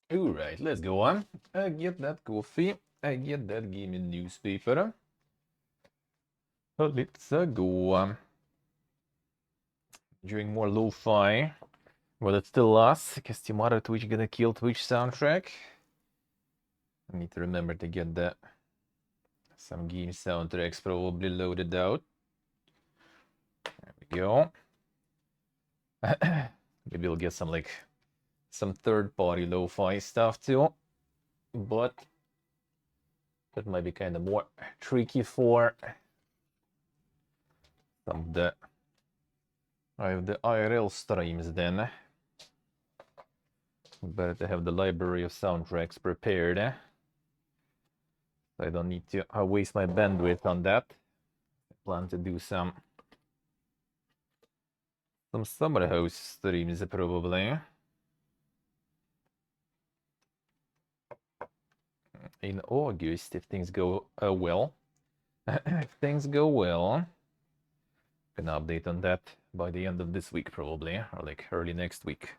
Alright, let's go on. I get that coffee. I get that gaming newspaper. Let's go on. Doing more lo-fi. Well, it's still us, because tomorrow Twitch gonna kill Twitch soundtrack. I need to remember to get that. Some game soundtracks probably loaded out. There we go. Maybe we'll get some third-party lo-fi stuff too. But that might be kind of more tricky for some of the IRL streams then. Better to have the library of soundtracks prepared. So I don't need to waste my bandwidth on that. I plan to do some summer house streams probably. In August, if things go well. If things go well, gonna update on that by the end of this week probably, or like early next week.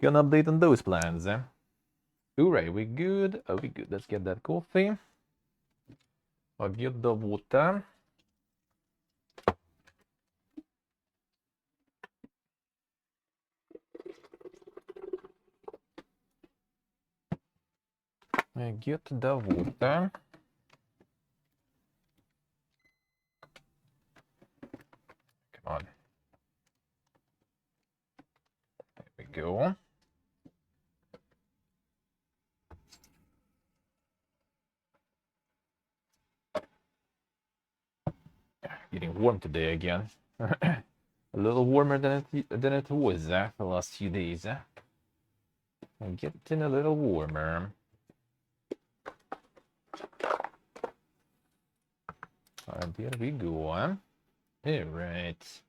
Gonna update on those plans. Hooray, we good? Are we good? Let's get that coffee. I'll get the water. I get the water. Come on. There we go. Getting warm today again. A little warmer than it was the last few days. I'm getting a little warmer. There we go. All right.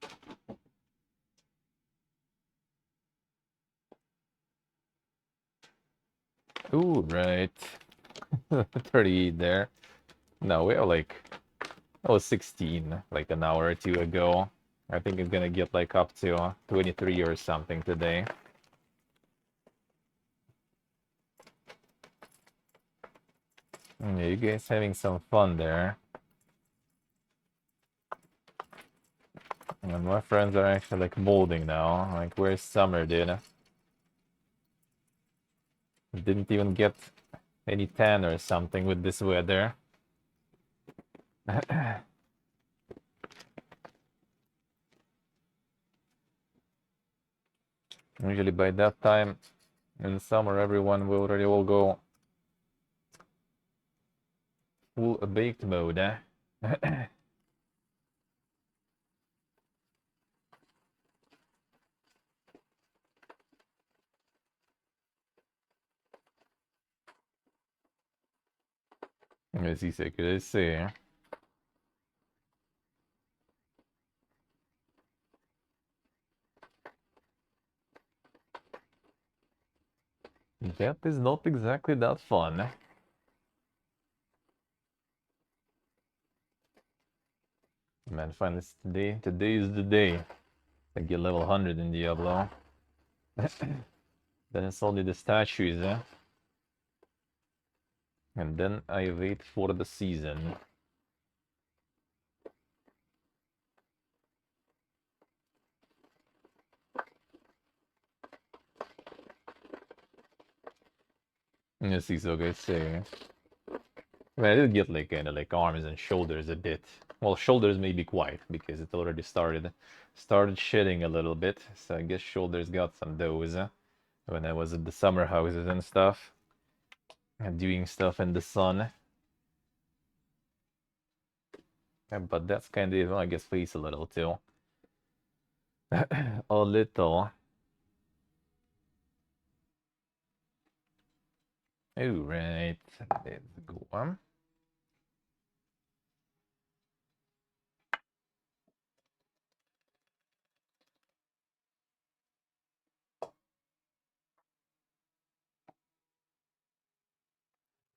All right. 38 there. No, we are I was 16 like an hour or two ago. I think it's gonna get like up to 23 or something today. Yeah, you guys having some fun there. And my friends are actually like molding now. Like, where's summer, dude? Didn't even get any tan or something with this weather. Usually by that time in summer, everyone will already all go full baked mode. Así se crece. That is not exactly that fun. Man, finally, today is the day. I get level 100 in Diablo. Then it's only the statues, and then I wait for the season. Yes, he's okay, say. I mean, I did get like kind of like arms and shoulders a bit. Well, shoulders maybe quite because it already started shedding a little bit. So I guess shoulders got some those when I was at the summer houses and stuff, and doing stuff in the sun. But that's kind of, I guess, face a little too. A little. All right, let's go on.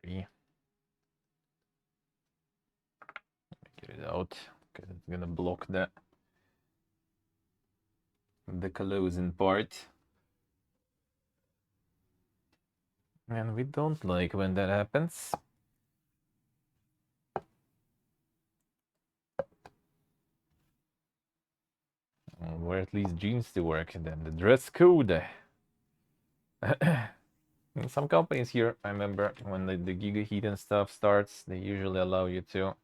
Get it out because it's gonna block the closing part. And we don't like when that happens. Wear at least jeans to work, and then the dress code. In some companies here, I remember when the Giga Heat and stuff starts, they usually allow you to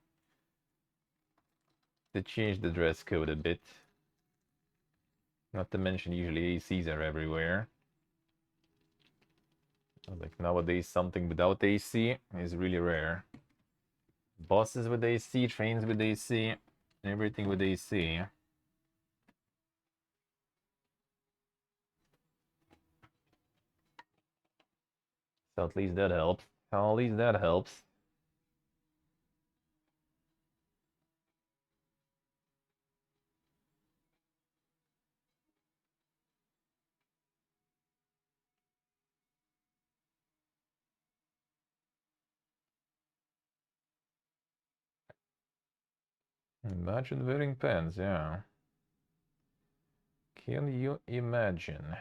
change the dress code a bit. Not to mention, usually ACs are everywhere. Like nowadays, something without AC is really rare. Buses with AC, trains with AC, everything with AC. So at least that helps. At least that helps. Imagine wearing pants, yeah. Can you imagine?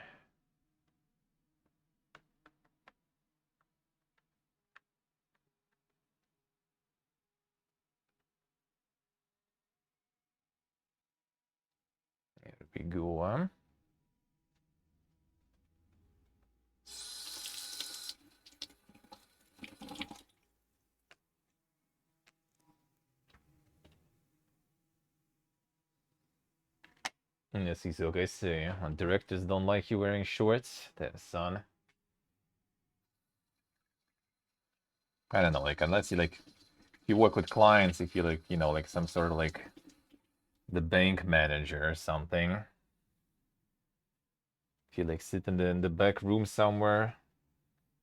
Here we go on. Yes, he's okay. See, directors don't like you wearing shorts. That son. I don't know, like unless you like you work with clients, if you like, you know, like some sort of like the bank manager or something. If you like sit in the back room somewhere,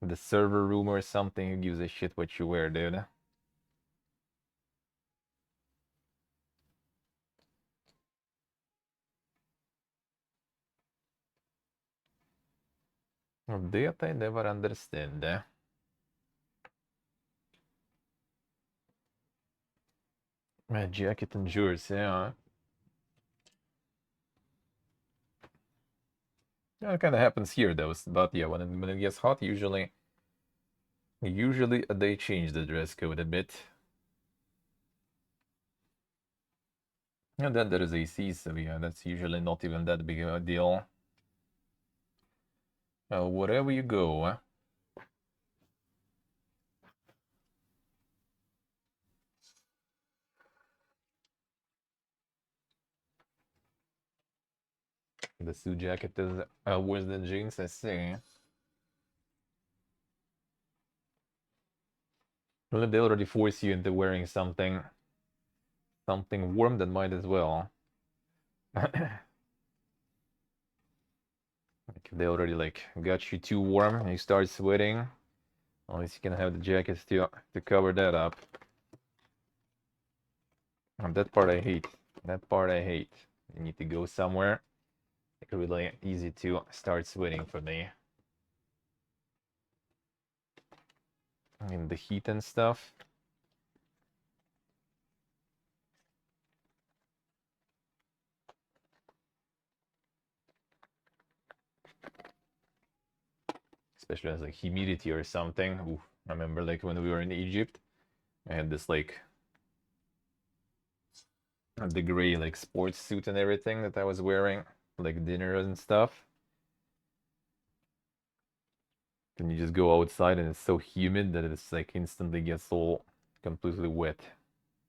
the server room or something, who gives a shit what you wear, dude? Det I never understand. My jacket and jersey, yeah. Yeah, it kind of happens here though. But yeah, when it gets hot, usually they change the dress code a bit. And then there is AC, so yeah, that's usually not even that big of a deal. Wherever you go. The suit jacket is worse than jeans, I see. Well, if they already force you into wearing something warm, then might as well. Like if they already like got you too warm and you start sweating, at least you can have the jackets to cover that up. And that part I hate. That part I hate. You need to go somewhere. It's really easy to start sweating for me. I mean the heat and stuff. Especially as like humidity or something. Ooh, I remember like when we were in Egypt, I had this like the gray like sports suit and everything that I was wearing, like dinner and stuff. Then you just go outside and it's so humid that it's like instantly gets all completely wet.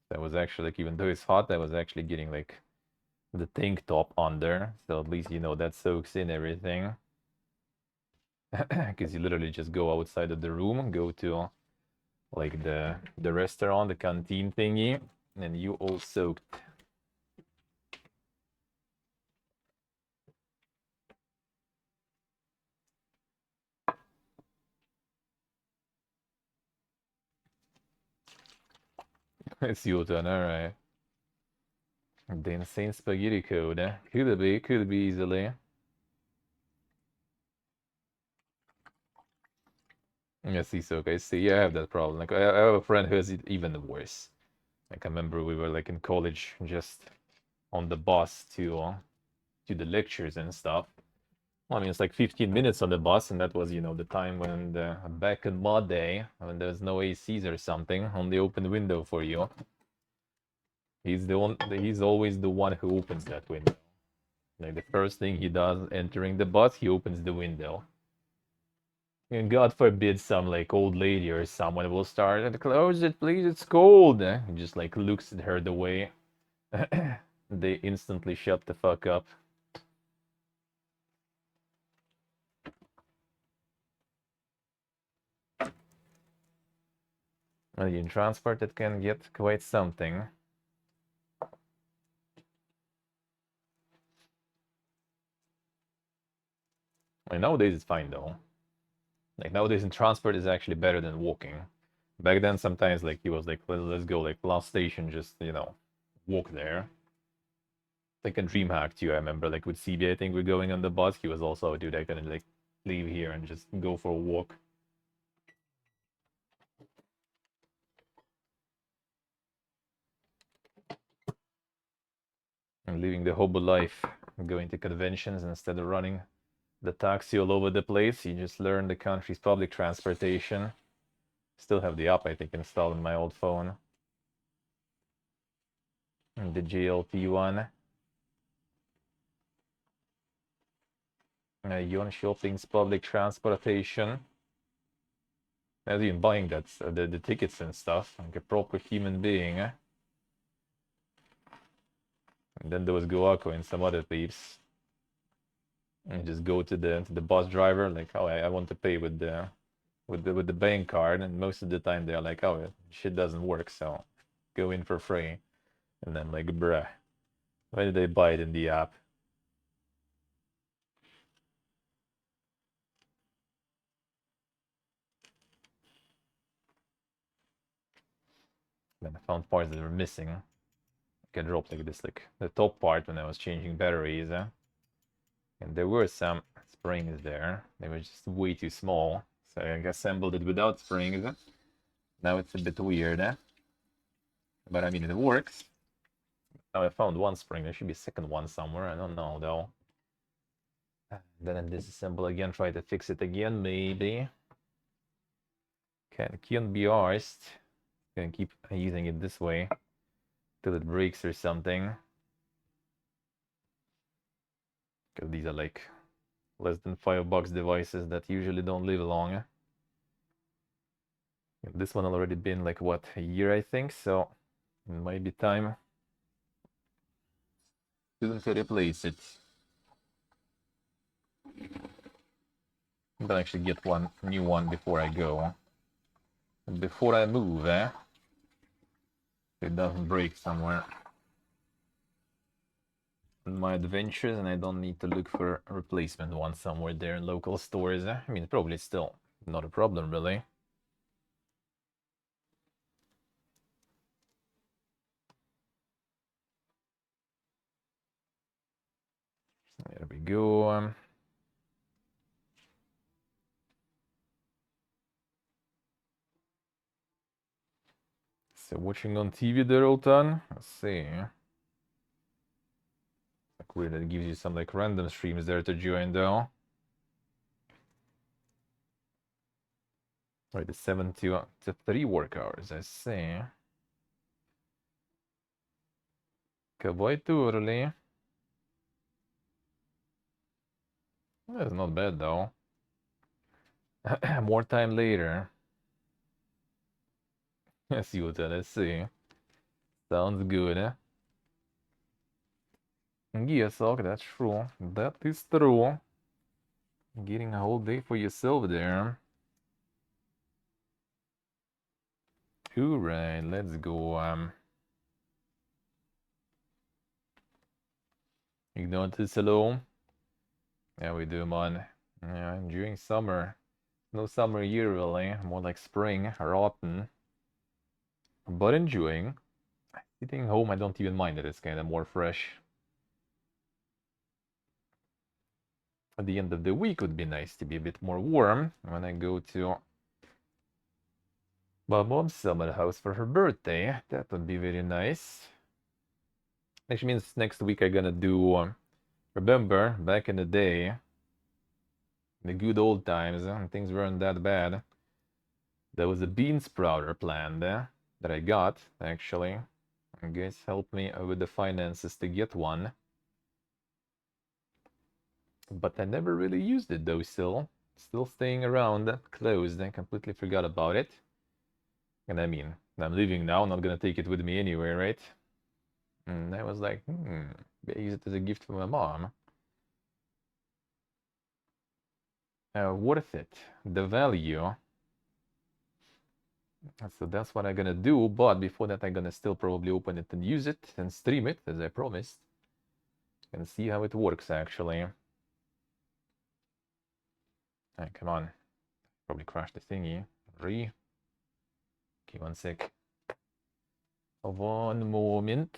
That was actually like even though it's hot, I was actually getting like the tank top under, so at least you know that soaks in everything. Because you literally just go outside of the room, go to like the restaurant, the canteen thingy, and you all soaked. It's your turn, alright. The insane spaghetti code. Could be easily. Yes, he's okay. See, yeah, I have that problem. Like, I have a friend who has it even worse. Like, I remember we were like in college, just on the bus to the lectures and stuff. Well, I mean, it's like 15 minutes on the bus, and that was, you know, the time when back in my day, when there was no ACs or something, only open window for you. He's the one. He's always the one who opens that window. Like the first thing he does entering the bus, he opens the window. And God forbid some like old lady or someone will start and close it, please, it's cold. He just like looks at her the way. They instantly shut the fuck up. And in transport, it can get quite something. And nowadays it's fine though. Like nowadays in transport is actually better than walking. Back then sometimes like he was like, let's go like last station, just you know, walk there. Like a DreamHack too, I remember like with CB, I think we're going on the bus. He was also, dude, I can like leave here and just go for a walk. And living the hobo life, going to conventions instead of running the taxi all over the place. You just learn the country's public transportation. Still have the app, I think, installed on my old phone. And the JLT one. Yon Shopping's public transportation. Not even buying that the tickets and stuff, like a proper human being. And then there was Guaco and some other peeps. And just go to the bus driver, like, oh, I want to pay with the bank card, and most of the time they're like, oh, shit doesn't work, so go in for free. And then like, bruh, why did they buy it in the app? Then I found parts that were missing. Like I dropped like this, like the top part when I was changing batteries. And there were some springs there. They were just way too small. So I assembled it without springs. Now it's a bit weird. But I mean, it works. Now I found one spring. There should be a second one somewhere. I don't know though. Then I disassemble again, try to fix it again, maybe. Can't be arsed. Gonna keep using it this way till it breaks or something. Because these are like less than $5 devices that usually don't live long. This one already been like what, a year I think, so it might be time to replace it. I'm gonna actually get one new one before I go. And before I move, it doesn't break somewhere in my adventures, and I don't need to look for a replacement one somewhere there in local stores. I mean, probably still not a problem, really. There we go. So watching on TV there, Oltan. Let's see. Like weird that it gives you some like random streams there to join though. Right, the 7 to 3 work hours, I see. Quite too early. That's not bad though. More time later. Let's see what let's see. Sounds good. Yes, okay, that's true. That is true. Getting a whole day for yourself there. Alright, let's go. Ignore this hello. Yeah, we do, man. Yeah, enjoying summer. No summer here really, more like spring or autumn. But enjoying. Sitting home, I don't even mind it. It's kind of more fresh. At the end of the week would be nice to be a bit more warm when I go to my mom's summer house for her birthday. That would be very nice. Actually means next week I'm gonna do, remember back in the day the good old times, things weren't that bad. There was a bean sprouter planned that I got, actually. You guys helped me with the finances to get one. But I never really used it though, still. Still staying around, closed, and completely forgot about it. And I mean, I'm leaving now, not gonna take it with me anywhere, right? And I was like, maybe I use it as a gift for my mom. Worth it. The value. So that's what I'm gonna do, but before that I'm gonna still probably open it and use it and stream it, as I promised. And see how it works, actually. Come on. Probably crashed the thingy. Okay, one sec. One moment.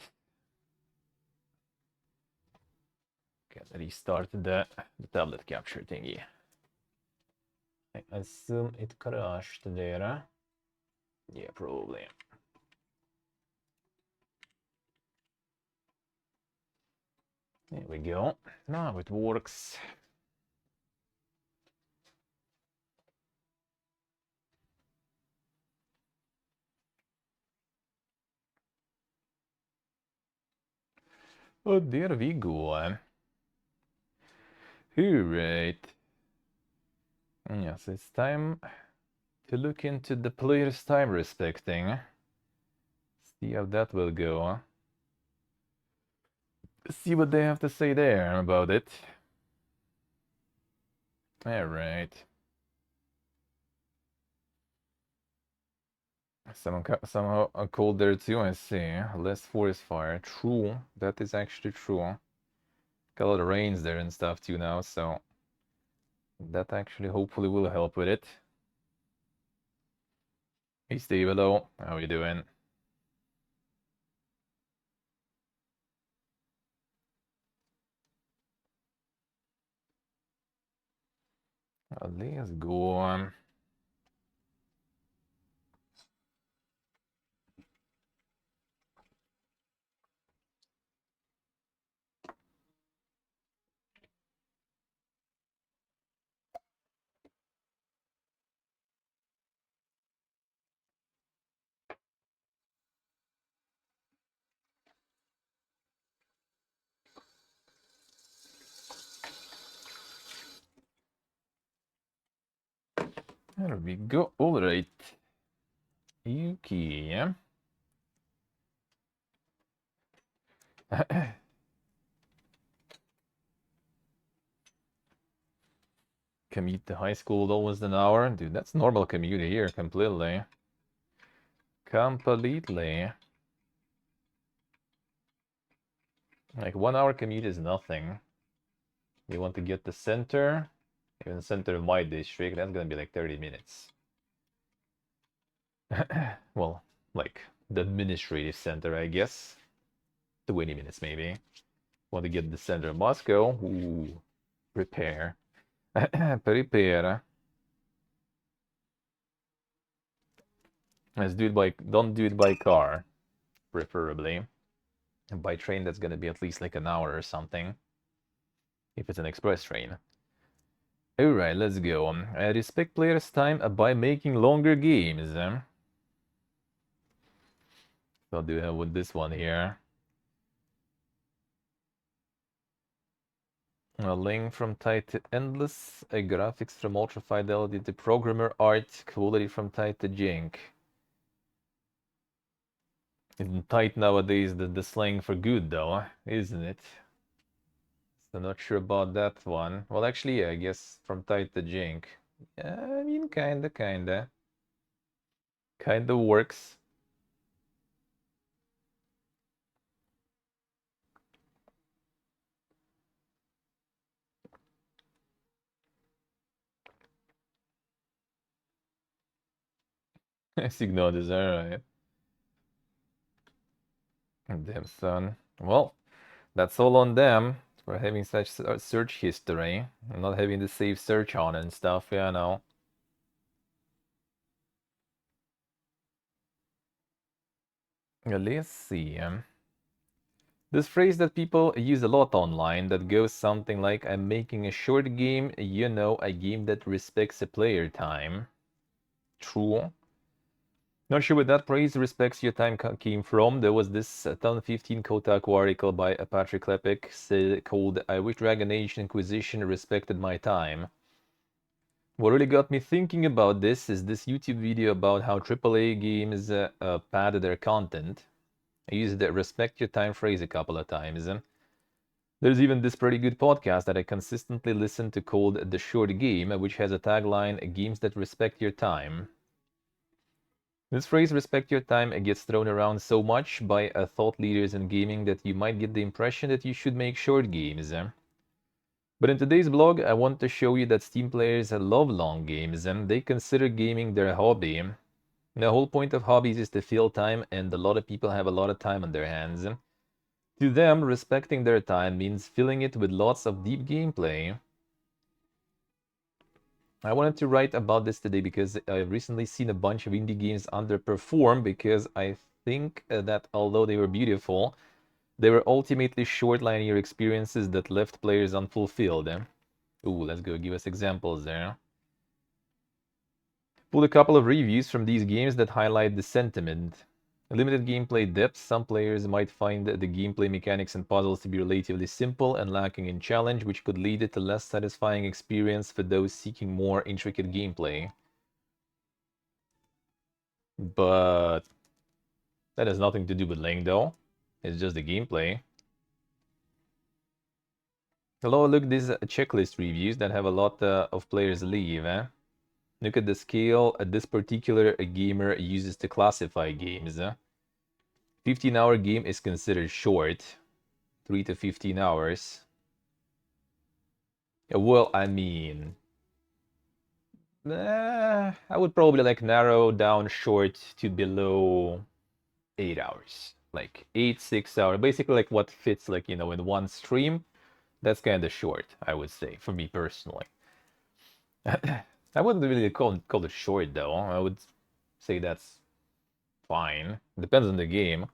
Can restart the tablet capture thingy. I assume it crashed there. Yeah, probably. There we go. Now it works. Oh, there we go. Alright. Yes, it's time to look into the player's time respecting. See how that will go. See what they have to say there about it. Alright. Somehow cold there too, I see. Less forest fire. True. That is actually true. Got a lot of rains there and stuff too now, so that actually hopefully will help with it. Hey Steve, hello. How you doing? Let's go. There we go. All right. Yuki. Commute to high school almost an hour. Dude, that's normal commute here, completely. Completely. Like 1 hour commute is nothing. You want to get the center, even the center of my district, that's gonna be like 30 minutes. Well, like the administrative center, I guess. 20 minutes maybe. Want to get the center of Moscow? Ooh, prepare. Prepare. Let's do it by, don't do it by car, preferably. And by train, that's gonna be at least like an hour or something. If it's an express train. Alright, let's go. Respect players' time by making longer games. So I'll do it with this one here. A link from tight to endless, graphics from ultra fidelity to programmer art, quality from tight to jank. Isn't tight nowadays the slang for good though, isn't it? So not sure about that one. Well, actually, yeah, I guess from tight to jank. I mean, kinda. Kinda works. Signal is alright. Damn son. Well, that's all on them for having such search history and not having to save search on and stuff, yeah, no. Let's see. This phrase that people use a lot online that goes something like, I'm making a short game, you know, a game that respects the player time. True. Not sure where that phrase respects your time came from. There was this 2015 Kotaku article by Patrick Klepek called I Wish Dragon Age Inquisition Respected My Time. What really got me thinking about this is this YouTube video about how AAA games pad their content. I used the respect your time phrase a couple of times. There's even this pretty good podcast that I consistently listen to called The Short Game, which has a tagline, games that respect your time. This phrase, respect your time, gets thrown around so much by thought leaders in gaming that you might get the impression that you should make short games. But in today's blog, I want to show you that Steam players love long games and they consider gaming their hobby. The whole point of hobbies is to fill time, and a lot of people have a lot of time on their hands. To them, respecting their time means filling it with lots of deep gameplay. I wanted to write about this today because I've recently seen a bunch of indie games underperform because I think that although they were beautiful, they were ultimately short linear experiences that left players unfulfilled. Ooh, let's go give us examples there. Pulled a couple of reviews from these games that highlight the sentiment. Limited gameplay depth, some players might find the gameplay mechanics and puzzles to be relatively simple and lacking in challenge, which could lead to less satisfying experience for those seeking more intricate gameplay. But that has nothing to do with Ling though. It's just the gameplay. Hello, look, these checklist reviews that have a lot of players leave. Look at the scale this particular gamer uses to classify games. 15-hour game is considered short. 3 to 15 hours. Well, I mean, I would probably like narrow down short to below 8 hours. Like 8, 6 hours. Basically like what fits like, you know, in one stream. That's kind of short, I would say, for me personally. I wouldn't really call it short though. I would say that's fine. Depends on the game.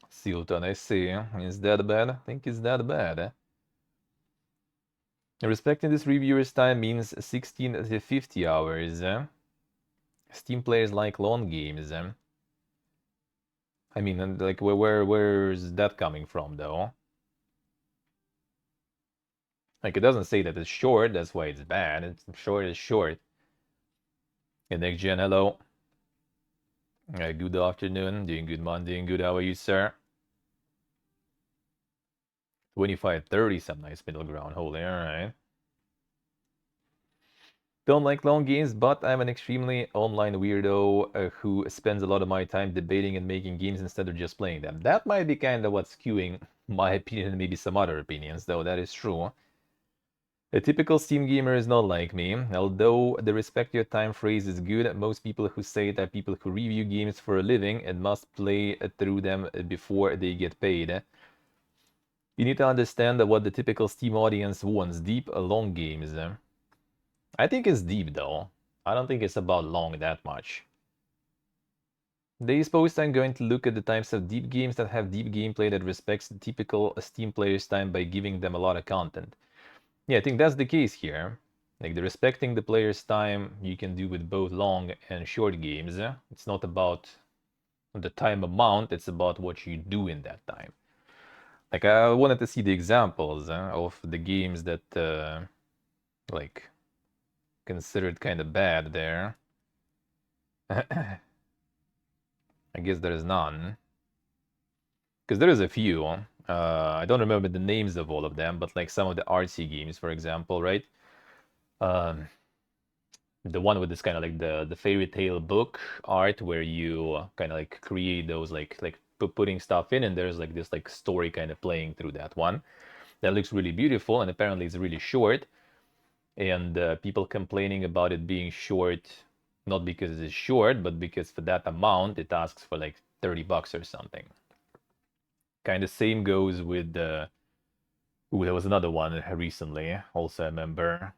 Silton, I see. Is that bad? I think it's that bad. Respecting this reviewer's time means 16 to 50 hours. Steam players like long games. I mean, like, where's that coming from, though? Like, it doesn't say that it's short, that's why it's bad. It's short is short. And next gen, hello. Good afternoon, doing good, man, doing good. How are you, sir? 25-30, some nice middle ground. Holy, alright. Don't like long games, but I'm an extremely online weirdo who spends a lot of my time debating and making games instead of just playing them. That might be kind of what's skewing my opinion and maybe some other opinions, though that is true. A typical Steam gamer is not like me. Although the respect your time phrase is good, most people who say it are people who review games for a living and must play through them before they get paid. You need to understand what the typical Steam audience wants, deep, long games. I think it's deep though. I don't think it's about long that much. Today's post I'm going to look at the types of deep games that have deep gameplay that respects the typical Steam player's time by giving them a lot of content. Yeah, I think that's the case here. Like the respecting the player's time you can do with both long and short games. It's not about the time amount, it's about what you do in that time. Like I wanted to see the examples of the games that like considered kind of bad there. I guess there is none. Because there is a few. I don't remember the names of all of them, but like some of the artsy games, for example, right? Um, the one with this kind of like the fairy tale book art where you kind of like create those like putting stuff in, and there's like this like story kind of playing through that one. That looks really beautiful, and apparently it's really short. And people complaining about it being short, not because it's short, but because for that amount it asks for like $30 or something. Kind of same goes with ooh, there was another one recently, also I remember.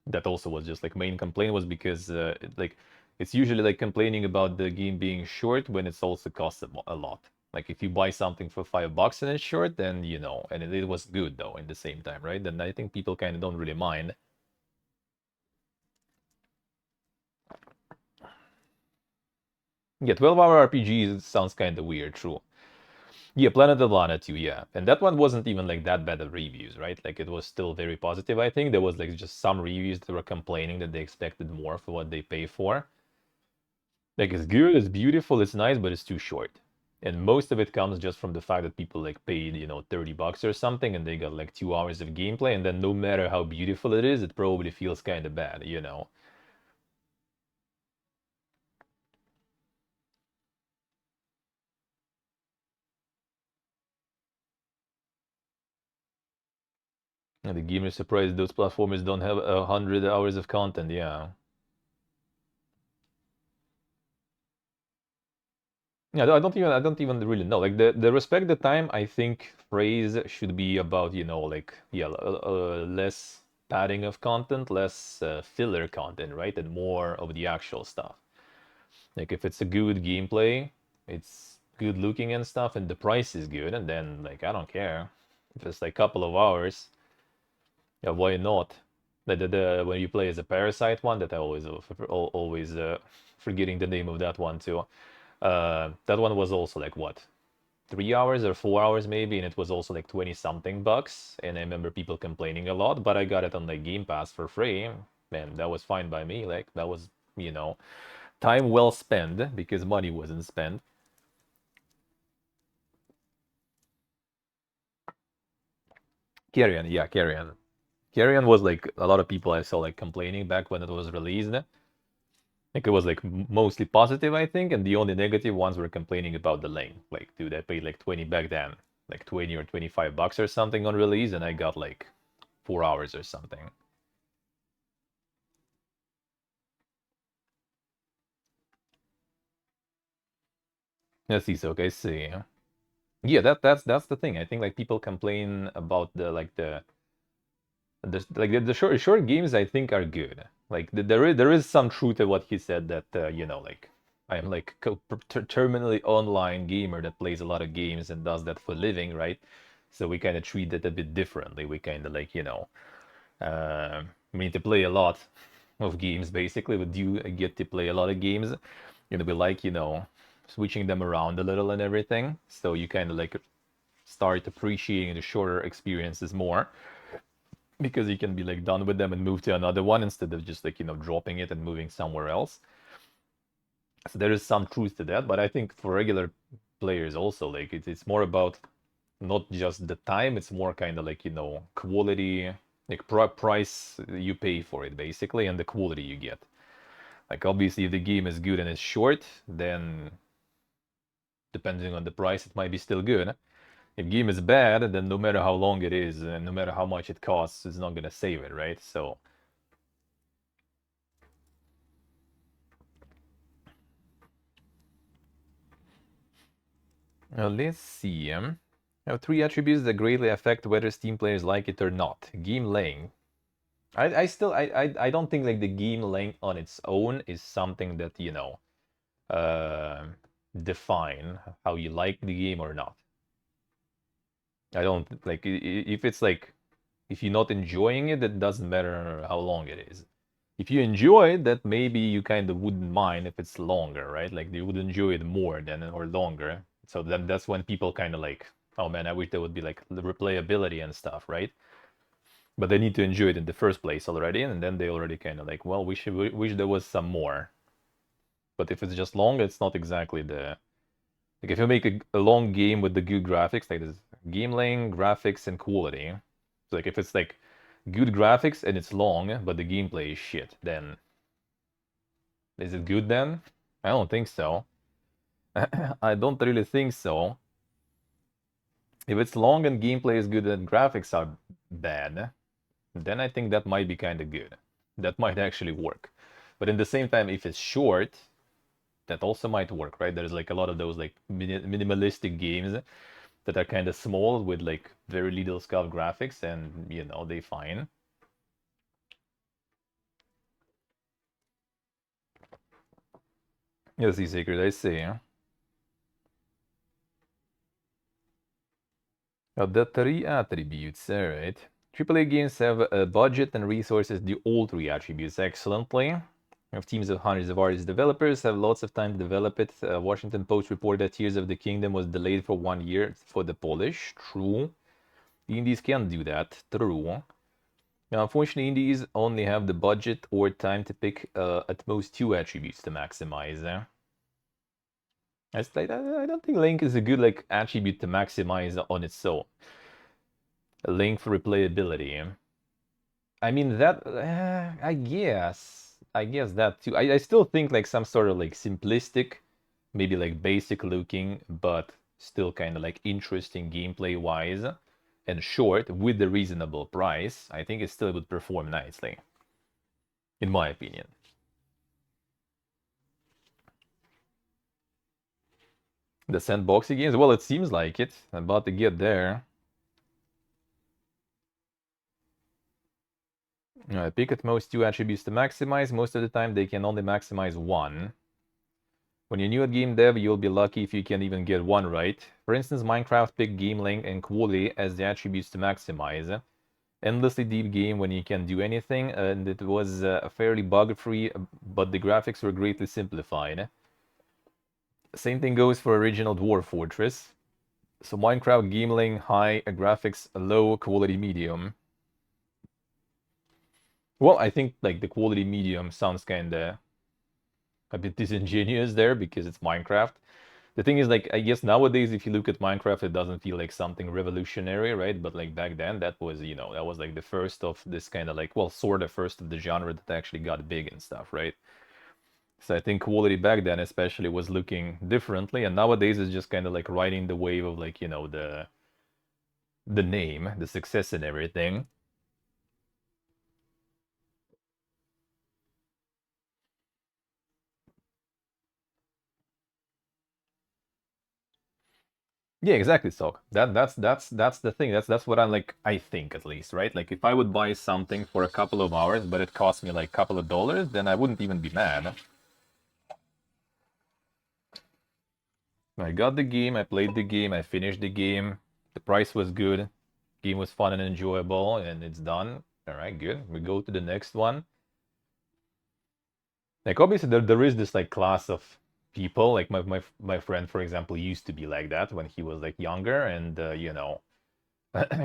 That also was just like main complaint was because like it's usually like complaining about the game being short when it's also costs a lot. Like if you buy something for $5 and it's short, then you know, and it was good though in the same time, right? Then I think people kind of don't really mind. Yeah, 12-hour RPG sounds kind of weird, true. Yeah, Planet of Lana too, yeah. And that one wasn't even like that bad of reviews, right? Like it was still very positive, I think. There was like just some reviews that were complaining that they expected more for what they pay for. Like it's good, it's beautiful, it's nice, but it's too short. And most of it comes just from the fact that people like paid, you know, $30 or something and they got like 2 hours of gameplay, and then no matter how beautiful it is, it probably feels kind of bad, you know. And the gamer is surprised those platformers don't have 100 hours of content, yeah. Yeah, I don't even really know. Like the respect the time, I think phrase should be about, you know, like yeah, less padding of content, less filler content, right? And more of the actual stuff. Like if it's a good gameplay, it's good looking and stuff, and the price is good, and then like I don't care. If it's like a couple of hours, yeah, why not? When you play as a Parasite one, that I always forgetting the name of that one too. That one was also like what, 3 hours or 4 hours maybe, and it was also like 20 something bucks. And I remember people complaining a lot, but I got it on like Game Pass for free, and that was fine by me. Like that was, you know, time well spent because money wasn't spent. Carrion, yeah, Carrion. Carrion was like a lot of people I saw like complaining back when it was released. Like it was like mostly positive, I think, and the only negative ones were complaining about the length. Like, dude, I paid like 20 back then, like 20 or $25 or something on release, and I got like 4 hours or something. Let's see, so okay, see. Yeah, that's the thing. I think like people complain about the short games. I think are good. Like there is some truth to what he said that you know, like I am like terminally online gamer that plays a lot of games and does that for a living, right? So we kind of treat it a bit differently. We kind of like, you know, we need to play a lot of games basically. With you, I get to play a lot of games. You know, we like, you know, switching them around a little and everything. So you kind of like start appreciating the shorter experiences more because you can be like done with them and move to another one instead of just like, you know, dropping it and moving somewhere else. So there is some truth to that, but I think for regular players also, like it's more about not just the time, it's more kind of like, you know, quality, like price you pay for it basically, and the quality you get. Like obviously if the game is good and it's short, then depending on the price, it might be still good. If game is bad, then no matter how long it is and no matter how much it costs, it's not gonna save it, right? So let's see. Now, three attributes that greatly affect whether Steam players like it or not. Game length. I don't think like the game length on its own is something that, you know, uh, define how you like the game or not. I don't like if it's like if you're not enjoying it, it doesn't matter how long it is. If you enjoy it, that maybe you kind of wouldn't mind if it's longer, right? Like you would enjoy it more than or longer. So then that's when people kind of like, oh man, I wish there would be like the replayability and stuff, right? But they need to enjoy it in the first place already, and then they already kind of like, well, wish there was some more. But if it's just long, it's not exactly the like if you make a long game with the good graphics, like this game length, graphics, and quality. So like if it's like good graphics and it's long, but the gameplay is shit, then is it good then? I don't think so. I don't really think so. If it's long and gameplay is good and graphics are bad, then I think that might be kind of good. That might actually work. But in the same time, if it's short, that also might work, right? There's like a lot of those like minimalistic games that are kind of small with like very little scuff graphics, and you know they fine. Yes, the secret, I see. The three attributes, alright. AAA games have a budget and resources do all three attributes excellently. Have teams of hundreds of artist developers have lots of time to develop it. Washington Post reported that Tears of the Kingdom was delayed for 1 year for the polish. True. Indies can do that. True. Now, unfortunately, indies only have the budget or time to pick at most two attributes to maximize. I don't think Link is a good like attribute to maximize on its own. A Link for replayability. I mean that I guess that too. I still think like some sort of like simplistic, maybe like basic looking, but still kind of like interesting gameplay wise and short with the reasonable price. I think it still would perform nicely, in my opinion. The sandboxy games, well, it seems like it. I'm about to get there. Pick at most two attributes to maximize. Most of the time, they can only maximize one. When you're new at game dev, you'll be lucky if you can even get one right. For instance, Minecraft picked game length and quality as the attributes to maximize. Endlessly deep game when you can do anything, and it was fairly bug-free, but the graphics were greatly simplified. Same thing goes for original Dwarf Fortress. So Minecraft game length high, graphics low, quality medium. Well, I think like the quality medium sounds kinda a bit disingenuous there because it's Minecraft. The thing is, like, I guess nowadays, if you look at Minecraft, it doesn't feel like something revolutionary, right? But like back then, that was, that was like the first of this kind of like, well, sort of first of the genre that actually got big and stuff, right? So I think quality back then, especially, was looking differently, and nowadays it's just kind of like riding the wave of like, the name, the success, and everything. Yeah, exactly. So that's the thing. That's what I'm like. I think at least, right? Like if I would buy something for a couple of hours, but it cost me like a couple of dollars, then I wouldn't even be mad. I got the game, I played the game, I finished the game. The price was good, game was fun and enjoyable, and it's done. All right, good. We go to the next one. Like obviously there is this like class of people. Like my friend, for example, used to be like that when he was like younger, and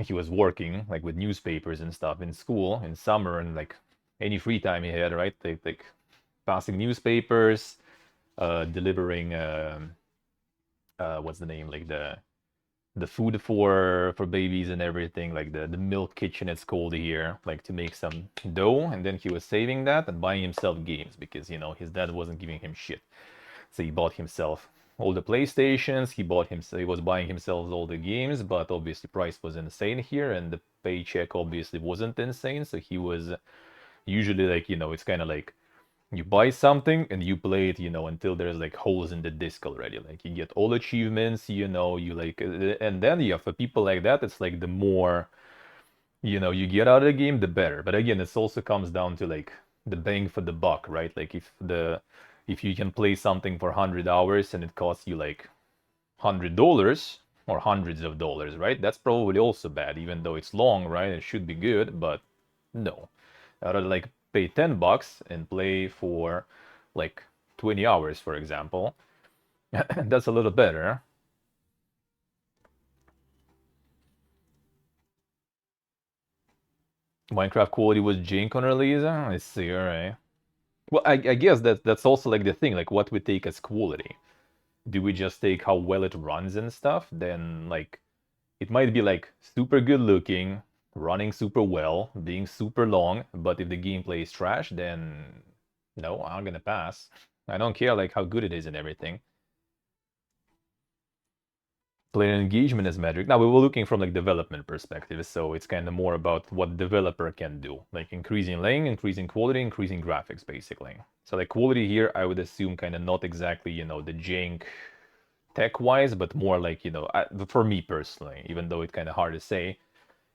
he was working like with newspapers and stuff in school in summer and like any free time he had, right? Like passing newspapers, delivering what's the name, like the food for babies and everything, like the milk kitchen it's called here, like to make some dough, and then he was saving that and buying himself games because his dad wasn't giving him shit. So he bought himself all the PlayStations. He was buying himself all the games, but obviously price was insane here, and the paycheck obviously wasn't insane. So he was usually like, it's kind of like you buy something and you play it, until there's like holes in the disc already. Like you get all achievements, you like, and then yeah, for people like that, it's like the more you get out of the game, the better. But again, it also comes down to like the bang for the buck, right? Like if you can play something for 100 hours and it costs you like $100 or hundreds of dollars, right? That's probably also bad, even though it's long, right? It should be good, but no. I'd rather like pay $10 and play for like 20 hours, for example. That's a little better. Minecraft quality was jank on release. I see, alright. Well, I guess that's also like the thing, like what we take as quality. Do we just take how well it runs and stuff? Then like it might be like super good looking, running super well, being super long, but if the gameplay is trash, then no, I'm gonna pass. I don't care like how good it is and everything. Player engagement is metric. Now we were looking from like development perspective, so it's kind of more about what developer can do, like increasing lane, increasing quality, increasing graphics, basically. So like quality here, I would assume kind of not exactly the jank tech-wise, but more like for me personally, even though it's kind of hard to say,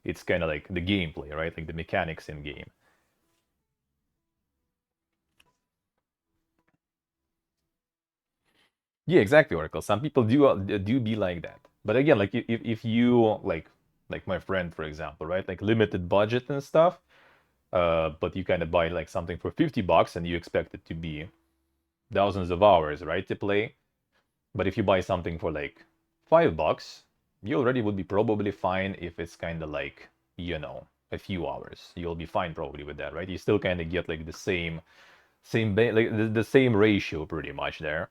it's kind of like the gameplay, right? Like the mechanics in game. Yeah, exactly, Oracle. Some people do be like that. But again, like if you like my friend, for example, right? Like limited budget and stuff, but you kind of buy like something for $50 and you expect it to be thousands of hours, right, to play. But if you buy something for like $5, you already would be probably fine if it's kind of like, a few hours. You'll be fine probably with that, right? You still kind of get like the same ratio pretty much there.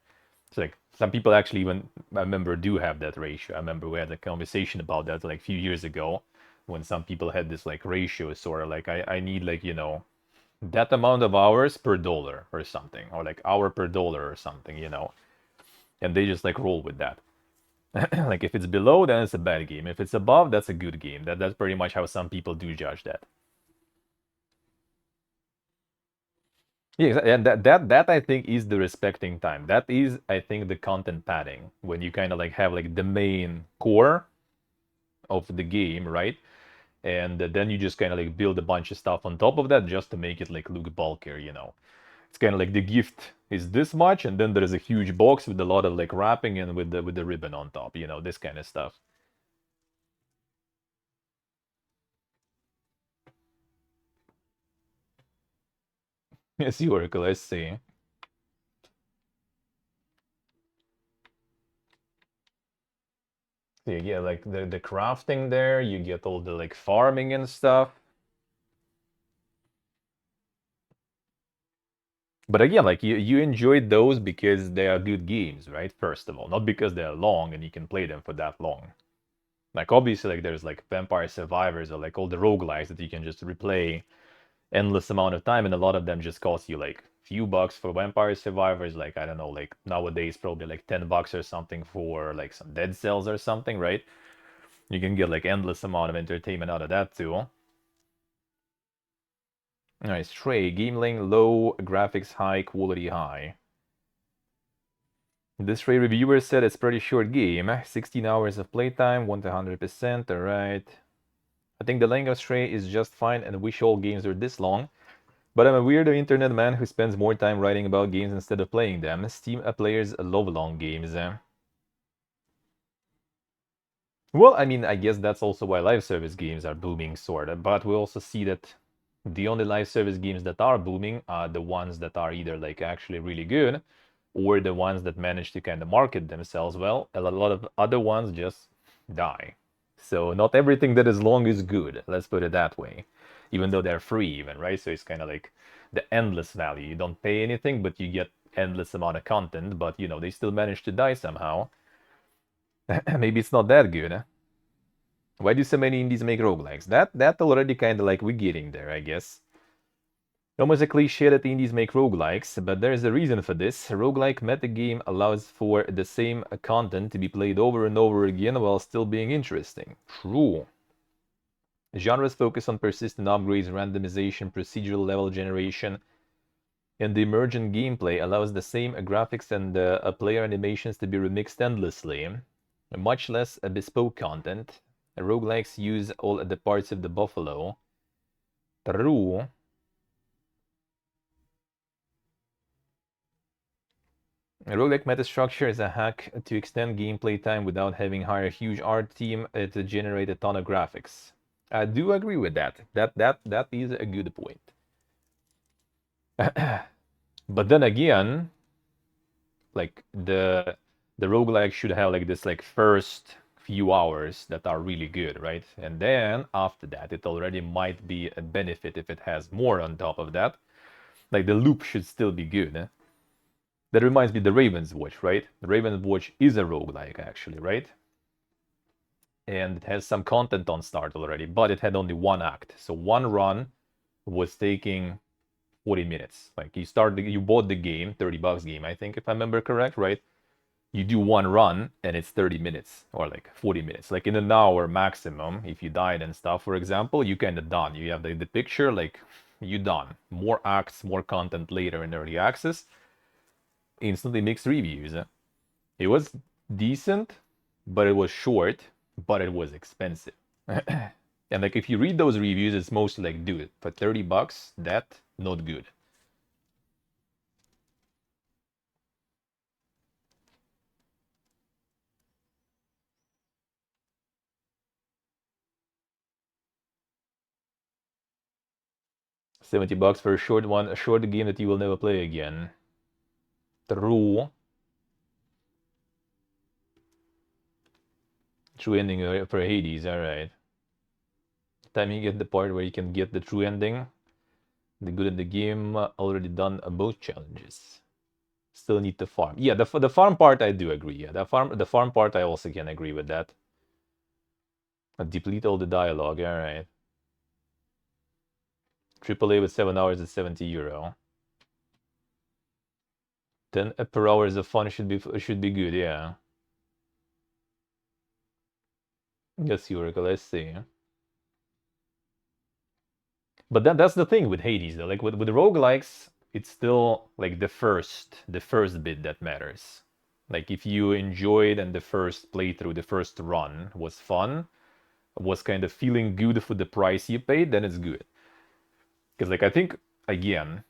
It's like some people actually even, I remember, do have that ratio. I remember we had a conversation about that like a few years ago when some people had this like ratio sort of like I need like, that amount of hours per dollar or something, or like hour per dollar or something. And they just like roll with that. Like if it's below, then it's a bad game. If it's above, that's a good game. That's pretty much how some people do judge that. Yeah, and that I think is the respecting time. That is, I think, the content padding when you kind of like have like the main core of the game, right? And then you just kind of like build a bunch of stuff on top of that just to make it like look bulkier. It's kind of like the gift is this much, and then there's a huge box with a lot of like wrapping and with the ribbon on top, this kind of stuff. Yes, Oracle, I see. So you get like the crafting there, you get all the like farming and stuff. But again, like you enjoyed those because they are good games, right? First of all, not because they're long and you can play them for that long. Like obviously, like there's like Vampire Survivors or like all the roguelikes that you can just replay endless amount of time, and a lot of them just cost you like few bucks for Vampire Survivors. Like I don't know, like nowadays probably like $10 or something for like some Dead Cells or something, right? You can get like endless amount of entertainment out of that too. Alright, Stray, game length low, graphics high, quality high. This Stray reviewer said it's pretty short game, 16 hours of playtime, 1 to 100%, alright. I think the length of Stray is just fine and wish all games were this long. But I'm a weirdo internet man who spends more time writing about games instead of playing them. Steam players love long games. Well, I mean, I guess that's also why live service games are booming, sorta. But we also see that the only live service games that are booming are the ones that are either like actually really good, or the ones that manage to kind of market themselves well. A lot of other ones just die. So not everything that is long is good. Let's put it that way. Even though they're free, even, right? So it's kind of like the endless value. You don't pay anything, but you get endless amount of content. But they still manage to die somehow. Maybe it's not that good. Huh? Why do so many indies make roguelikes? That already kind of like we're getting there, I guess. Almost a cliche that indies make roguelikes, but there is a reason for this. A roguelike metagame allows for the same content to be played over and over again while still being interesting. True. Genres focus on persistent upgrades, randomization, procedural level generation, and the emergent gameplay allows the same graphics and player animations to be remixed endlessly. Much less bespoke content. Roguelikes use all the parts of the buffalo. True. A roguelike metastructure is a hack to extend gameplay time without having hire a huge art team to generate a ton of graphics. I do agree with that. That is a good point. But then again, like the roguelike should have like this like first few hours that are really good, right? And then after that, it already might be a benefit if it has more on top of that. Like the loop should still be good. Eh? That reminds me the Raven's Watch, right? The Raven's Watch is a roguelike actually, right? And it has some content on start already, but it had only one act. So one run was taking 40 minutes. Like you bought the game, $30 game, I think, if I remember correct, right? You do one run and it's 30 minutes or like 40 minutes. Like in an hour maximum, if you died and stuff, for example, you kind of done. You have the picture, like you done. More acts, more content later in early access. Instantly mixed reviews. It was decent, but it was short, but it was expensive. And like if you read those reviews, it's mostly like, dude, for $30, that not good. $70 for a short one, a short game that you will never play again. True. True ending for Hades, alright. Time you get the part where you can get the true ending. The good in the game, already done both challenges. Still need to farm. Yeah, the farm part I do agree. Yeah, the farm part I also can agree with that. Deplete all the dialogue, alright. AAA with 7 hours is €70. 10 per hours of fun should be good, yeah. Yes, Oracle, I see. But that's the thing with Hades though. Like with roguelikes, it's still like the first bit that matters. Like if you enjoyed and the first playthrough, the first run was fun, was kind of feeling good for the price you paid, then it's good. Because like I think again,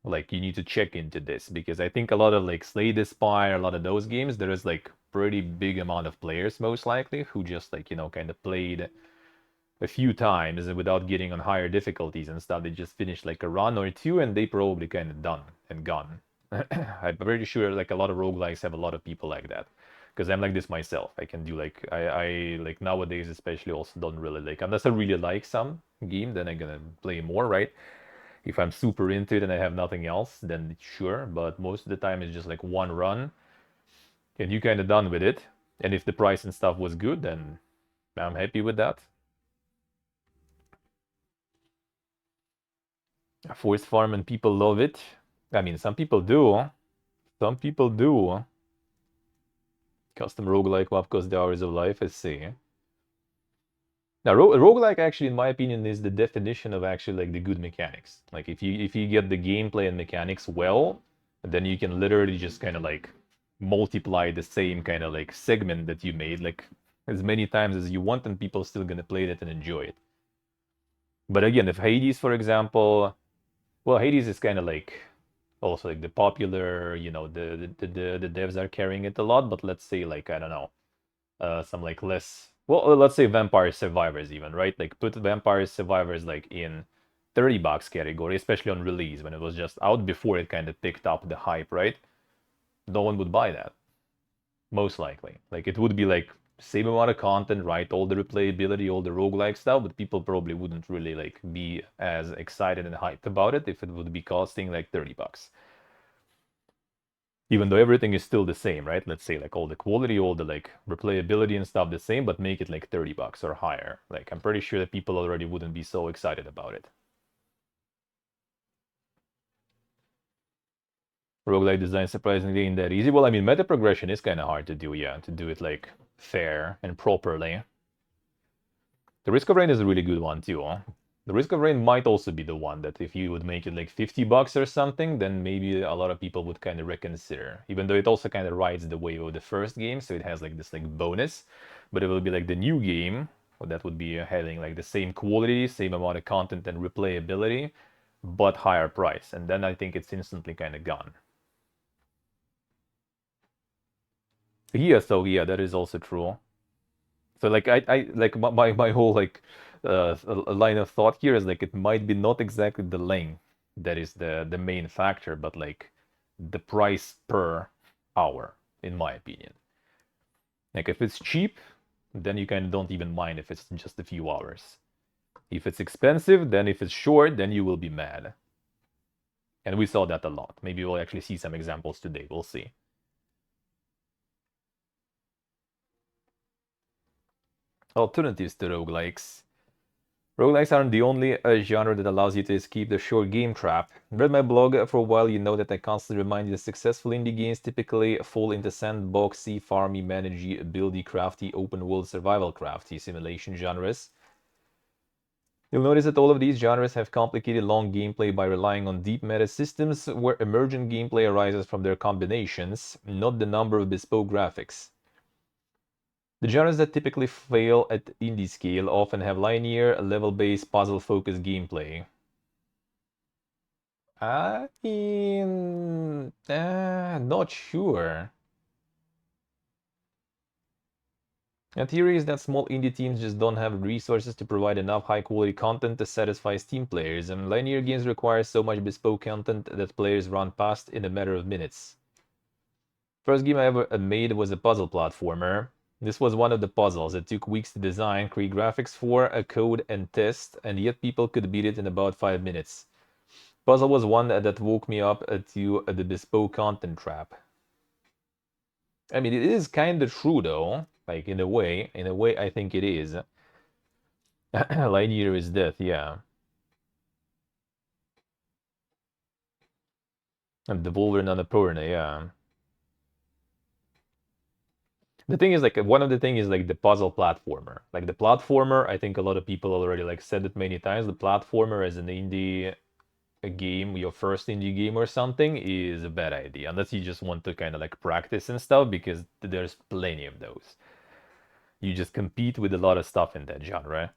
like you need to check into this because I think a lot of like Slay the Spire, a lot of those games, there is like pretty big amount of players most likely who just like, you know, kind of played a few times without getting on higher difficulties and stuff. They just finished like a run or two and they probably kind of done and gone. I'm pretty sure like a lot of roguelikes have a lot of people like that. Because I'm like this myself. I can do like I like nowadays especially also don't really like unless I really like some game, then I'm gonna play more, right? If I'm super into it and I have nothing else, then sure. But most of the time it's just like one run and you kind of done with it. And if the price and stuff was good, then I'm happy with that. Forest farm and people love it. I mean, some people do. Some people do. Custom roguelike map costs the hours of life, I see. Now, roguelike actually, in my opinion, is the definition of actually like the good mechanics. Like if you get the gameplay and mechanics well, then you can literally just kind of like multiply the same kind of like segment that you made like as many times as you want, and people still gonna play that and enjoy it. But again, if Hades, for example, well, Hades is kind of like also like the popular, you know, the devs are carrying it a lot. But let's say like I don't know, some like less. Well, let's say Vampire Survivors even, right? Like put Vampire Survivors like in $30 category, especially on release when it was just out before it kind of picked up the hype, right? No one would buy that, most likely. Like it would be like same amount of content, right? All the replayability, all the roguelike stuff, but people probably wouldn't really like be as excited and hyped about it if it would be costing like $30. Even though everything is still the same, right? Let's say like all the quality, all the like replayability and stuff the same, but make it like $30 or higher. Like I'm pretty sure that people already wouldn't be so excited about it. Roguelike design surprisingly ain't that easy. Well, I mean, meta progression is kind of hard to do, yeah, to do it like fair and properly. The Risk of Rain is a really good one too. Huh? The Risk of Rain might also be the one that if you would make it like $50 or something, then maybe a lot of people would kind of reconsider. Even though it also kind of rides the wave of the first game, so it has like this like bonus, but it will be like the new game, well, that would be having like the same quality, same amount of content and replayability, but higher price. And then I think it's instantly kind of gone. Yeah, so yeah, that is also true. So like I like my whole like line of thought here is like it might be not exactly the length that is the main factor, but like the price per hour, in my opinion. Like if it's cheap, then you kind of don't even mind if it's just a few hours. If it's expensive, then if it's short, then you will be mad. And we saw that a lot. Maybe we'll actually see some examples today. We'll see. Alternatives to roguelikes. Roguelikes aren't the only genre that allows you to escape the short game trap. Read my blog for a while, you know that I constantly remind you that successful indie games typically fall into sandboxy, farmy, managey, buildy, crafty, open world survival crafty simulation genres. You'll notice that all of these genres have complicated long gameplay by relying on deep meta systems where emergent gameplay arises from their combinations, not the number of bespoke graphics. The genres that typically fail at indie scale often have linear, level-based, puzzle-focused gameplay. I mean, not sure. The theory is that small indie teams just don't have resources to provide enough high-quality content to satisfy Steam players, and linear games require so much bespoke content that players run past in a matter of minutes. First game I ever made was a puzzle platformer. This was one of the puzzles. It took weeks to design, create graphics for, a code, and test, and yet people could beat it in about 5 minutes. Puzzle was one that woke me up to the bespoke content trap. I mean, it is kind of true though, like in a way. In a way, I think it is. Linear is death, yeah. And Devolver Annapurna, yeah. The thing is, like, one of the things is like the puzzle platformer. Like the platformer, I think a lot of people already like said it many times. The platformer as an indie game, your first indie game or something, is a bad idea unless you just want to kind of like practice and stuff, because there's plenty of those. You just compete with a lot of stuff in that genre,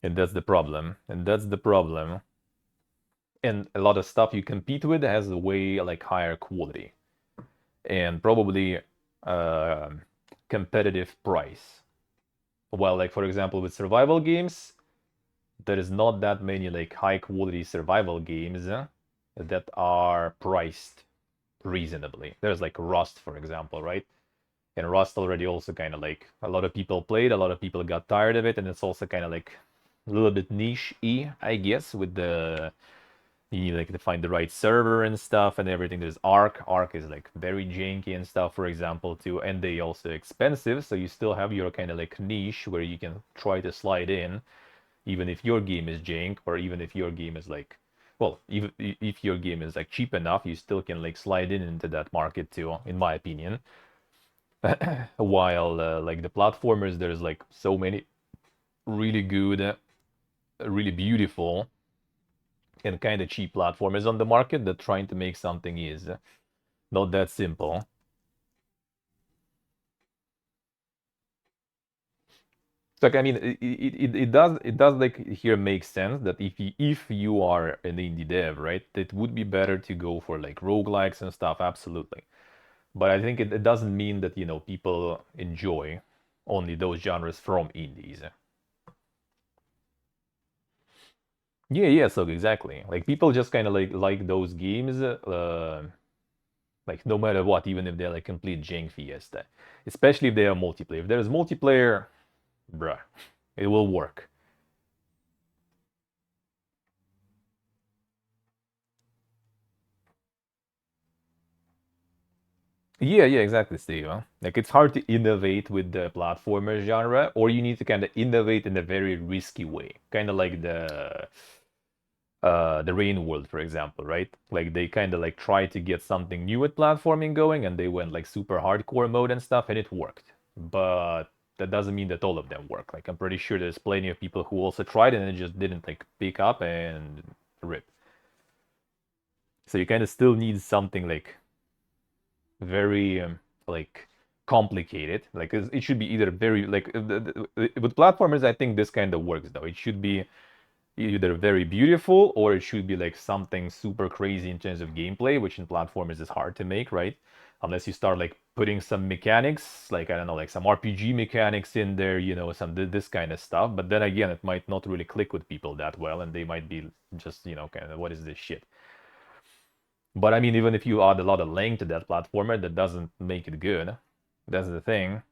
and that's the problem. And that's the problem. And a lot of stuff you compete with has a way like higher quality and probably competitive price. While like for example with survival games, there is not that many like high quality survival games that are priced reasonably. There's like Rust, for example, right? And Rust already also kind of like a lot of people played, a lot of people got tired of it, and it's also kind of like a little bit niche-y, I guess, with the you need like to find the right server and stuff and everything. There's Ark. Ark is like very janky and stuff, for example, too, and they also expensive, so you still have your kind of like niche where you can try to slide in, even if your game is jank, or even if your game is like, well, even if your game is like cheap enough, you still can like slide in into that market too, in my opinion. While like the platformers, there's like so many really good, really beautiful, and kind of cheap platformers on the market that trying to make something is not that simple. Like I mean, it does like here make sense that if you are an indie dev, right, it would be better to go for like roguelikes and stuff, absolutely. But I think it doesn't mean that people enjoy only those genres from indies. Yeah, yeah, so exactly. Like people just kind of like those games, like no matter what, even if they're like complete jank fiesta, especially if they are multiplayer. If there's multiplayer, bruh, it will work. Yeah, yeah, exactly, Steve. Huh? Like it's hard to innovate with the platformer genre, or you need to kind of innovate in a very risky way, kind of like the Rain World, for example, right? Like they kind of like tried to get something new with platforming going, and they went like super hardcore mode and stuff, and it worked. But that doesn't mean that all of them work. Like I'm pretty sure there's plenty of people who also tried it and it just didn't like pick up and rip. So you kind of still need something like very like complicated. Like it should be either very like with platformers. I think this kind of works though. It should be either very beautiful or it should be like something super crazy in terms of gameplay, which in platformers is hard to make, right? Unless you start like putting some mechanics, like I don't know, like some RPG mechanics in there, some this kind of stuff. But then again, it might not really click with people that well, and they might be just, kind of, what is this shit? But I mean, even if you add a lot of length to that platformer, that doesn't make it good. That's the thing.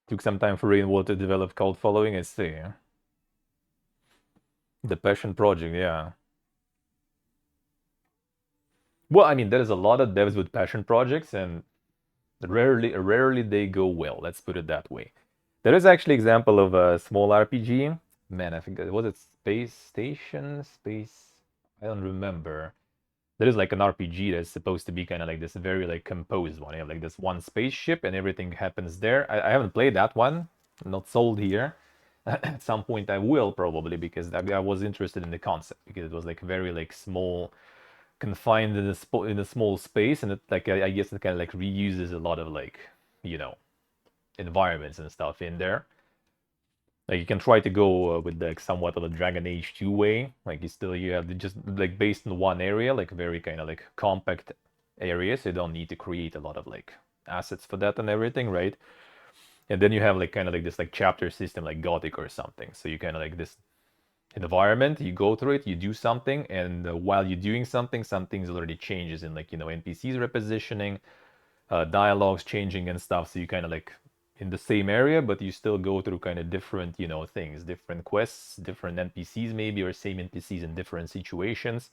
Took some time for Rainbow to develop cult following. I see. The passion project, yeah. Well, I mean, there is a lot of devs with passion projects, and rarely they go well. Let's put it that way. There is actually example of a small RPG. Man, I think was it Space Station? Space. I don't remember. There is like an RPG that's supposed to be kind of like this very like composed one. You have like this one spaceship and everything happens there. I haven't played that one. Not sold here. At some point I will probably, because I was interested in the concept, because it was like very like small, confined in a small space, and it like I guess it kind of like reuses a lot of like you know environments and stuff in there. Like you can try to go with like somewhat of a Dragon Age 2 way. Like you have to just like based on one area, like very kind of like compact area, so you don't need to create a lot of like assets for that and everything, right? And then you have like kind of like this like chapter system like Gothic or something. So you kind of like this environment, you go through it, you do something, and while you're doing something, some things already changes in like NPCs repositioning, dialogues changing and stuff. So you kind of like in the same area, but you still go through kind of different things, different quests, different NPCs maybe, or same NPCs in different situations.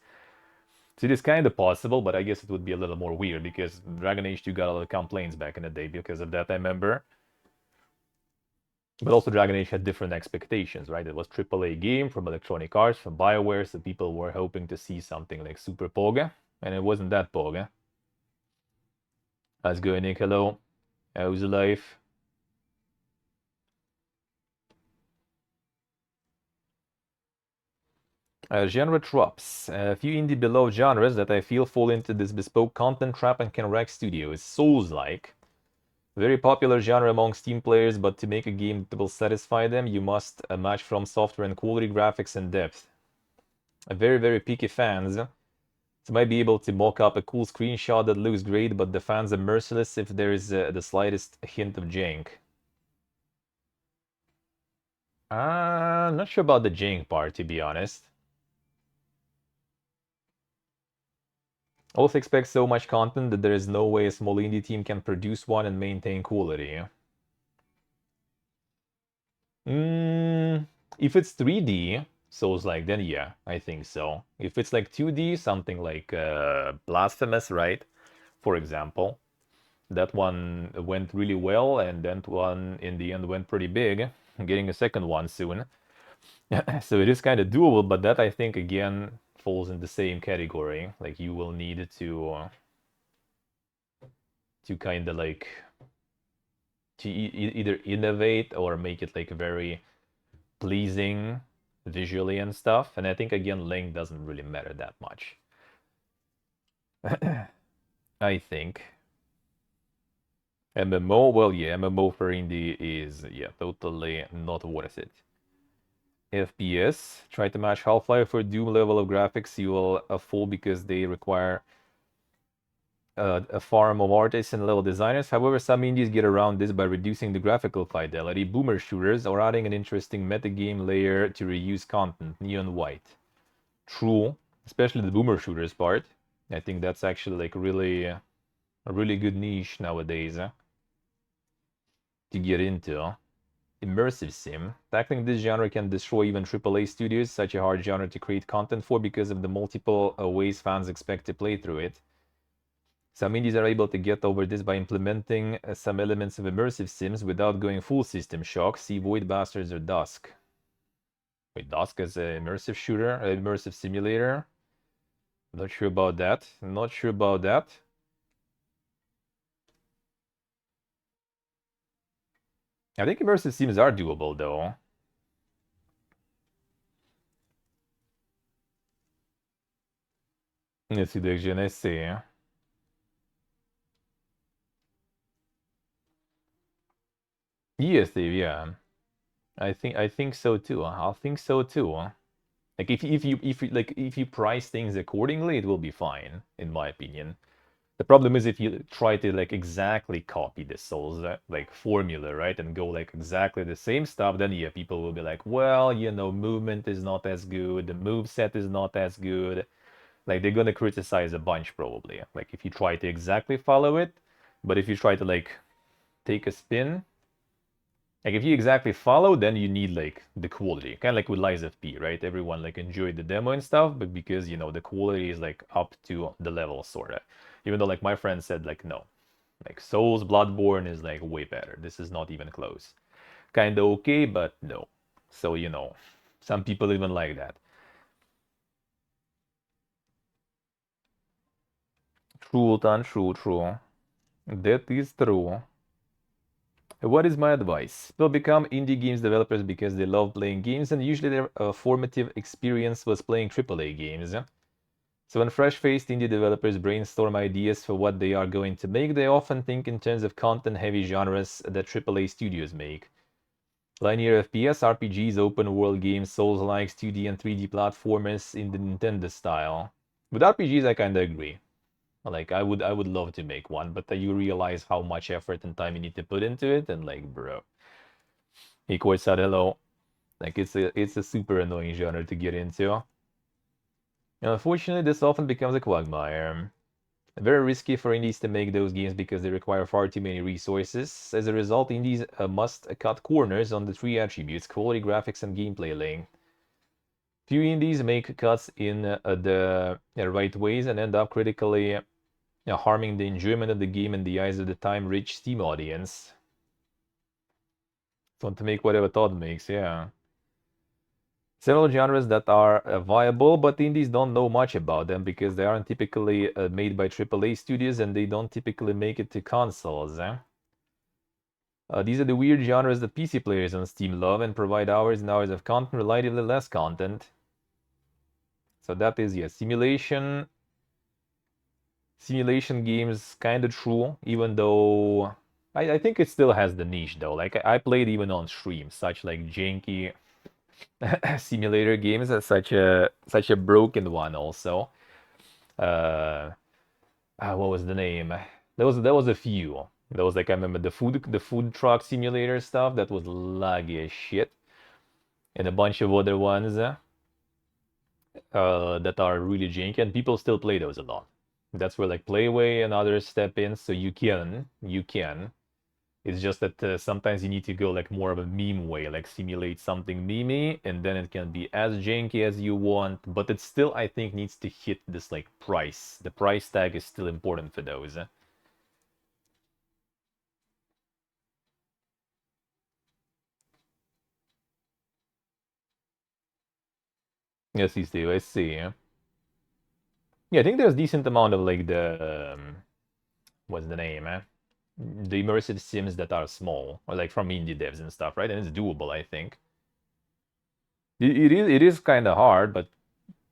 So it is kind of possible, but I guess it would be a little more weird because Dragon Age 2 got a lot of complaints back in the day because of that, I remember. But also Dragon Age had different expectations, right? It was AAA game from Electronic Arts, from BioWare, so people were hoping to see something like super Poga, and it wasn't that Poga. How's it going, Nick? Hello. How's life? Genre traps. A few indie below genres that I feel fall into this bespoke content trap and can wreck studios. Souls-like. Very popular genre among Steam players, but to make a game that will satisfy them, you must match From Software and quality graphics and depth. Very, very picky fans. So might be able to mock up a cool screenshot that looks great, but the fans are merciless if there is the slightest hint of jank. I'm not sure about the jank part, to be honest. Also expect so much content that there is no way a small indie team can produce one and maintain quality. If it's 3D, Souls-like, then yeah, I think so. If it's like 2D, something like Blasphemous, right? For example, that one went really well, and that one in the end went pretty big. I'm getting a second one soon. So it is kind of doable, but that I think again falls in the same category. Like you will need to kind of like to either innovate or make it like very pleasing visually and stuff. And I think again, length doesn't really matter that much. I think. MMO, well, yeah, MMO for indie is, yeah, totally not worth it. FPS, try to match Half-Life or Doom level of graphics, you will fall because they require a farm of artists and level designers. However, some indies get around this by reducing the graphical fidelity, boomer shooters, or adding an interesting metagame layer to reuse content, neon white. True, especially the boomer shooters part. I think that's actually like really a really good niche nowadays to get into. Immersive sim. Tackling this genre can destroy even AAA studios, such a hard genre to create content for because of the multiple ways fans expect to play through it. Some indies are able to get over this by implementing some elements of immersive sims without going full System Shock. See Void Bastards or Dusk. Wait, Dusk is an immersive shooter, an immersive simulator. Not sure about that. Not sure about that. I think immersive sims are doable though. Let's see the GNSC. Yes, Steve, yeah. I think so too. I think so too. Like if you price things accordingly, it will be fine, in my opinion. The problem is if you try to like exactly copy the Souls like formula, right, and go like exactly the same stuff, then yeah, people will be like, well, movement is not as good, the move set is not as good. Like they're gonna criticize a bunch probably. Like if you try to exactly follow it, but if you try to like take a spin, like if you exactly follow, then you need like the quality, kind of like with Lies of P, right? Everyone like enjoyed the demo and stuff, but because the quality is like up to the level sorta. Even though like my friend said like no, like Souls Bloodborne is like way better. This is not even close. Kind of okay, but no. So some people even like that. True, Tan, true. That is true. What is my advice? People become indie games developers because they love playing games, and usually their formative experience was playing AAA games. So when fresh-faced indie developers brainstorm ideas for what they are going to make, they often think in terms of content-heavy genres that AAA studios make. Linear FPS, RPGs, open world games, Souls-likes, 2D and 3D platformers in the Nintendo style. With RPGs, I kind of agree. Like I would love to make one, but you realize how much effort and time you need to put into it, and like, bro. Equal said hello. Like it's a super annoying genre to get into. And unfortunately, this often becomes a quagmire. Very risky for indies to make those games because they require far too many resources. As a result, indies must cut corners on the three attributes: quality, graphics, and gameplay length. Few indies make cuts in the right ways and end up critically harming the enjoyment of the game in the eyes of the time-rich Steam audience. Want to make whatever thought makes, yeah. Several genres that are viable, but indies don't know much about them because they aren't typically made by AAA studios and they don't typically make it to consoles. These are the weird genres that PC players on Steam love and provide hours and hours of content, relatively less content. So that is, yeah, simulation games, kind of true, even though I think it still has the niche though. Like I played even on stream, such like janky simulator games, such a broken one also. Uh, what was the name? There was a few. There was like I remember the food truck simulator stuff that was laggy as shit, and a bunch of other ones that are really janky, and people still play those a lot. That's where like Playway and others step in, so you can. It's just that sometimes you need to go like more of a meme way, like simulate something memey, and then it can be as janky as you want, but it still, I think, needs to hit this like price. The price tag is still important for those. Yes, these do. I see. Yeah, I think there's decent amount of like the what's the name? The immersive sims that are small, or like from indie devs and stuff, right? And it's doable, I think. It is kind of hard, but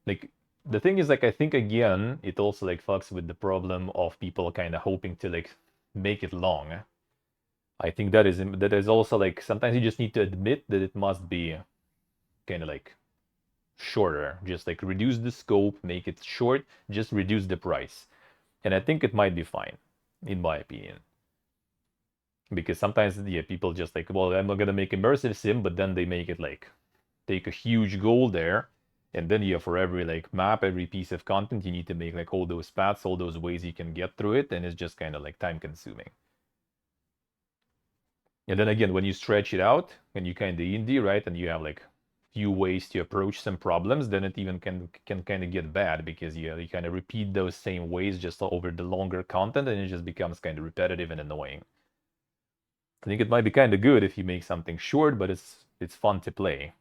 like the thing is like I think again it also like fucks with the problem of people kind of hoping to like make it long. I think that is also like sometimes you just need to admit that it must be kind of like shorter. Just like reduce the scope, make it short, just reduce the price. And I think it might be fine, in my opinion. Because sometimes, yeah, people just like, well, I'm not gonna make immersive sim, but then they make it like take a huge goal there, and then you for every like map, every piece of content, you need to make like all those paths, all those ways you can get through it, and it's just kind of like time consuming. And then again, when you stretch it out and you kind of indie, right, and you have like few ways to approach some problems, then it even can kind of get bad because you kind of repeat those same ways just over the longer content, and it just becomes kind of repetitive and annoying. I think it might be kind of good if you make something short, but it's fun to play.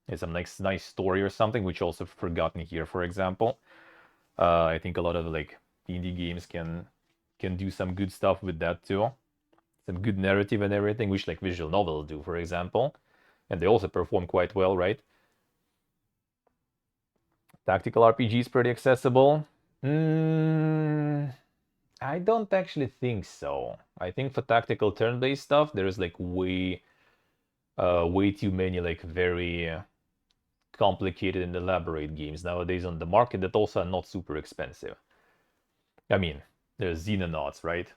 It's some nice story or something, which also forgotten here, for example. I think a lot of like indie games can do some good stuff with that too. Some good narrative and everything, which like visual novels do, for example. And they also perform quite well, right? Tactical RPG is pretty accessible. I don't actually think so. I think for tactical turn-based stuff, there's like way too many like very complicated and elaborate games nowadays on the market that also are not super expensive. I mean, there's Xenonauts, right?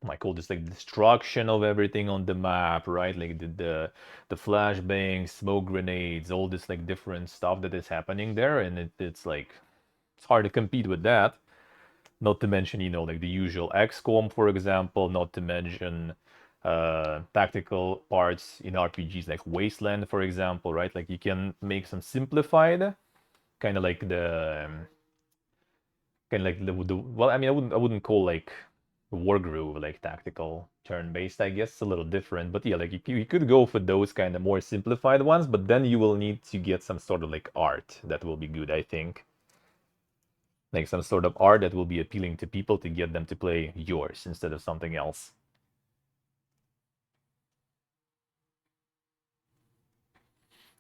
Like all this like destruction of everything on the map, right? Like the flashbangs, smoke grenades, all this like different stuff that is happening there, and it's like it's hard to compete with that. Not to mention, like the usual XCOM, for example. Not to mention tactical parts in RPGs like Wasteland, for example, right? Like you can make some simplified, kind of like the well, I mean, I wouldn't call like Wargroove like tactical turn-based. I guess it's a little different, but yeah, like you could go for those kind of more simplified ones, but then you will need to get some sort of like art that will be good, I think. Like some sort of art that will be appealing to people to get them to play yours instead of something else.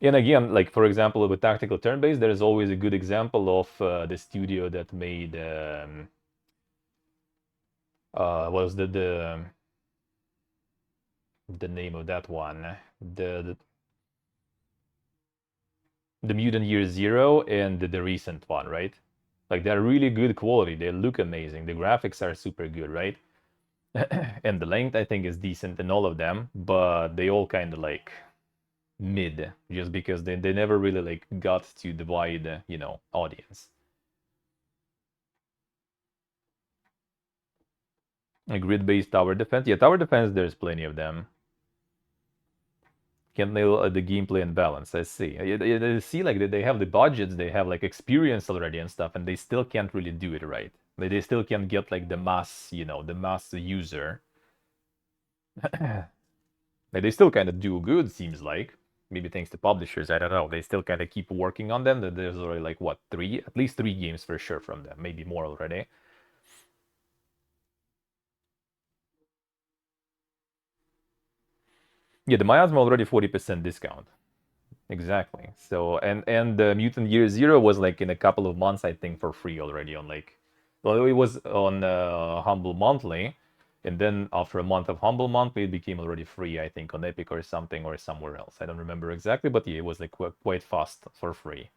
And again, like for example, with tactical turn-based, there is always a good example of the studio that made was the name of that one? the Mutant Year Zero and the recent one, right? Like they're really good quality. They look amazing. The graphics are super good, right? And the length I think is decent in all of them, but they all kind of like mid, just because they never really like got to the wide, audience. A grid-based tower defense. Yeah, tower defense, there's plenty of them. Can't nail the gameplay and balance. I see. I see, like they have the budgets, they have like experience already and stuff, and they still can't really do it right. They still can't get like the mass, the mass user. Like, they still kind of do good, seems like. Maybe thanks to publishers, I don't know. They still kind of keep working on them. There's already like what, at least three games for sure from them, maybe more already. Yeah, the Miasma already 40% discount. Exactly. So and the Mutant Year Zero was like in a couple of months, I think, for free already on like, well, it was on Humble Monthly, and then after a month of Humble Monthly, it became already free, I think, on Epic or something or somewhere else. I don't remember exactly, but yeah, it was like quite fast for free.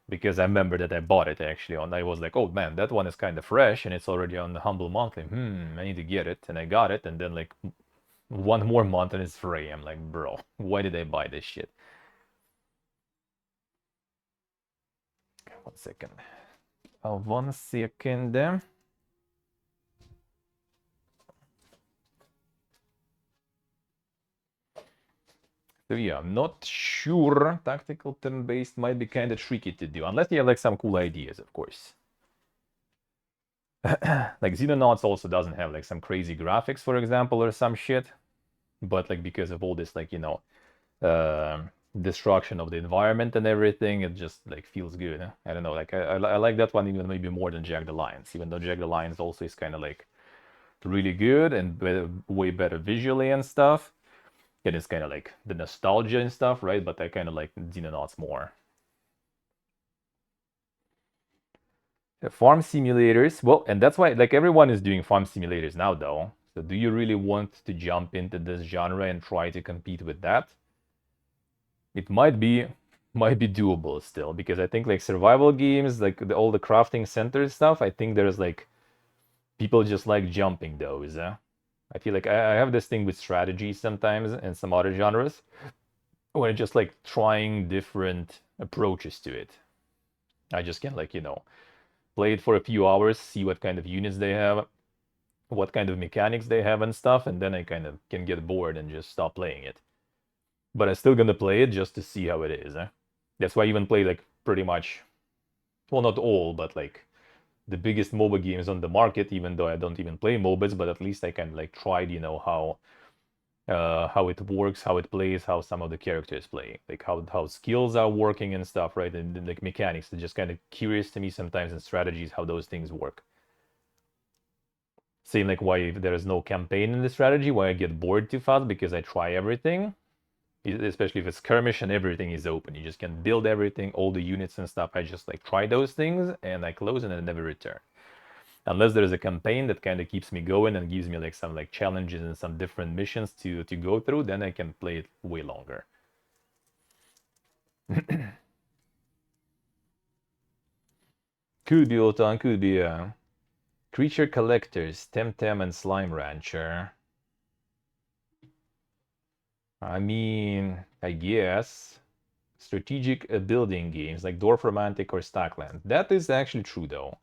Because I remember that I bought it actually, and I was like, oh man, that one is kind of fresh, and it's already on the Humble Monthly. I need to get it, and I got it, and then like one more month and it's free. I'm like, bro, why did I buy this shit? 1 second. 1 second. So yeah, I'm not sure. Tactical turn-based might be kind of tricky to do, unless you have like some cool ideas, of course. Like Xenonauts also doesn't have like some crazy graphics, for example, or some shit. But like because of all this, like, uh, destruction of the environment and everything, it just like feels good. I don't know, like I like that one even maybe more than Jagged Alliance, even though Jagged Alliance also is kind of like really good and way better visually and stuff. And it's kind of like the nostalgia and stuff, right? But I kind of like Xenonauts more. Farm simulators, well, and that's why like everyone is doing farm simulators now, though. So do you really want to jump into this genre and try to compete with that? It might be doable still, because I think like survival games, like all the crafting center stuff, I think there's like people just like jumping those. I feel like I have this thing with strategy sometimes and some other genres when I just like trying different approaches to it. I just can like, play it for a few hours, see what kind of units they have, what kind of mechanics they have and stuff, and then I kind of can get bored and just stop playing it. But I'm still gonna play it just to see how it is. That's why I even play like pretty much, well, not all, but like the biggest MOBA games on the market, even though I don't even play MOBAs, but at least I can like try, how it works, how it plays, how some of the characters play, like how skills are working and stuff, right? And like mechanics, it's just kind of curious to me sometimes, and strategies, how those things work. Same like why there is no campaign in the strategy, why I get bored too fast, because I try everything, especially if it's skirmish and everything is open. You just can build everything, all the units and stuff. I just like try those things and I close and I never return. Unless there's a campaign that kind of keeps me going and gives me like some like challenges and some different missions to go through, then I can play it way longer. Could be Otan, could be Creature Collectors, Temtem and Slime Rancher. I mean, I guess strategic building games like Dorfromantik or Stackland. That is actually true though.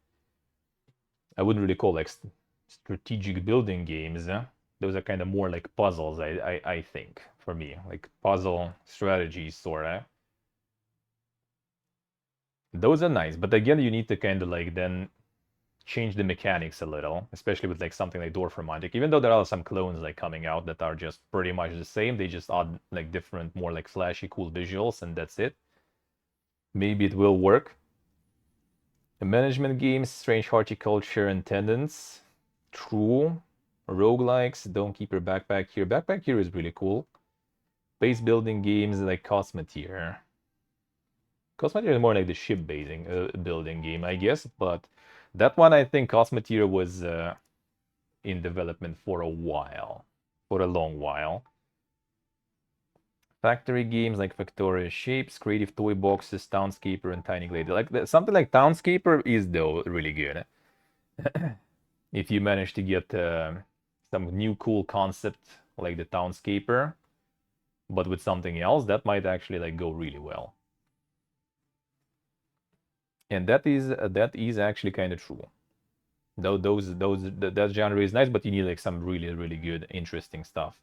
I wouldn't really call like strategic building games. Those are kind of more like puzzles, I think, for me, like puzzle strategies, sorta. Those are nice, but again, you need to kind of like then change the mechanics a little, especially with like something like Dorfromantik. Even though there are some clones like coming out that are just pretty much the same, they just add like different, more like flashy, cool visuals, and that's it. Maybe it will work. The management games, Strange Horticulture and Tendons. True. Roguelikes, Don't Keep Your Backpack Here. Backpack Here is really cool. Base building games like Cosmoteer. Cosmoteer is more like the ship basing building game, I guess, but that one I think Cosmoteer was in development for a while, for a long while. Factory games like Factorio Shapes, Creative Toy Boxes, Townscaper, and Tiny Glade. Like something like Townscaper is though really good. If you manage to get some new cool concept like the Townscaper, but with something else, that might actually like go really well. And that is actually kind of true. Though that genre is nice, but you need like some really good interesting stuff.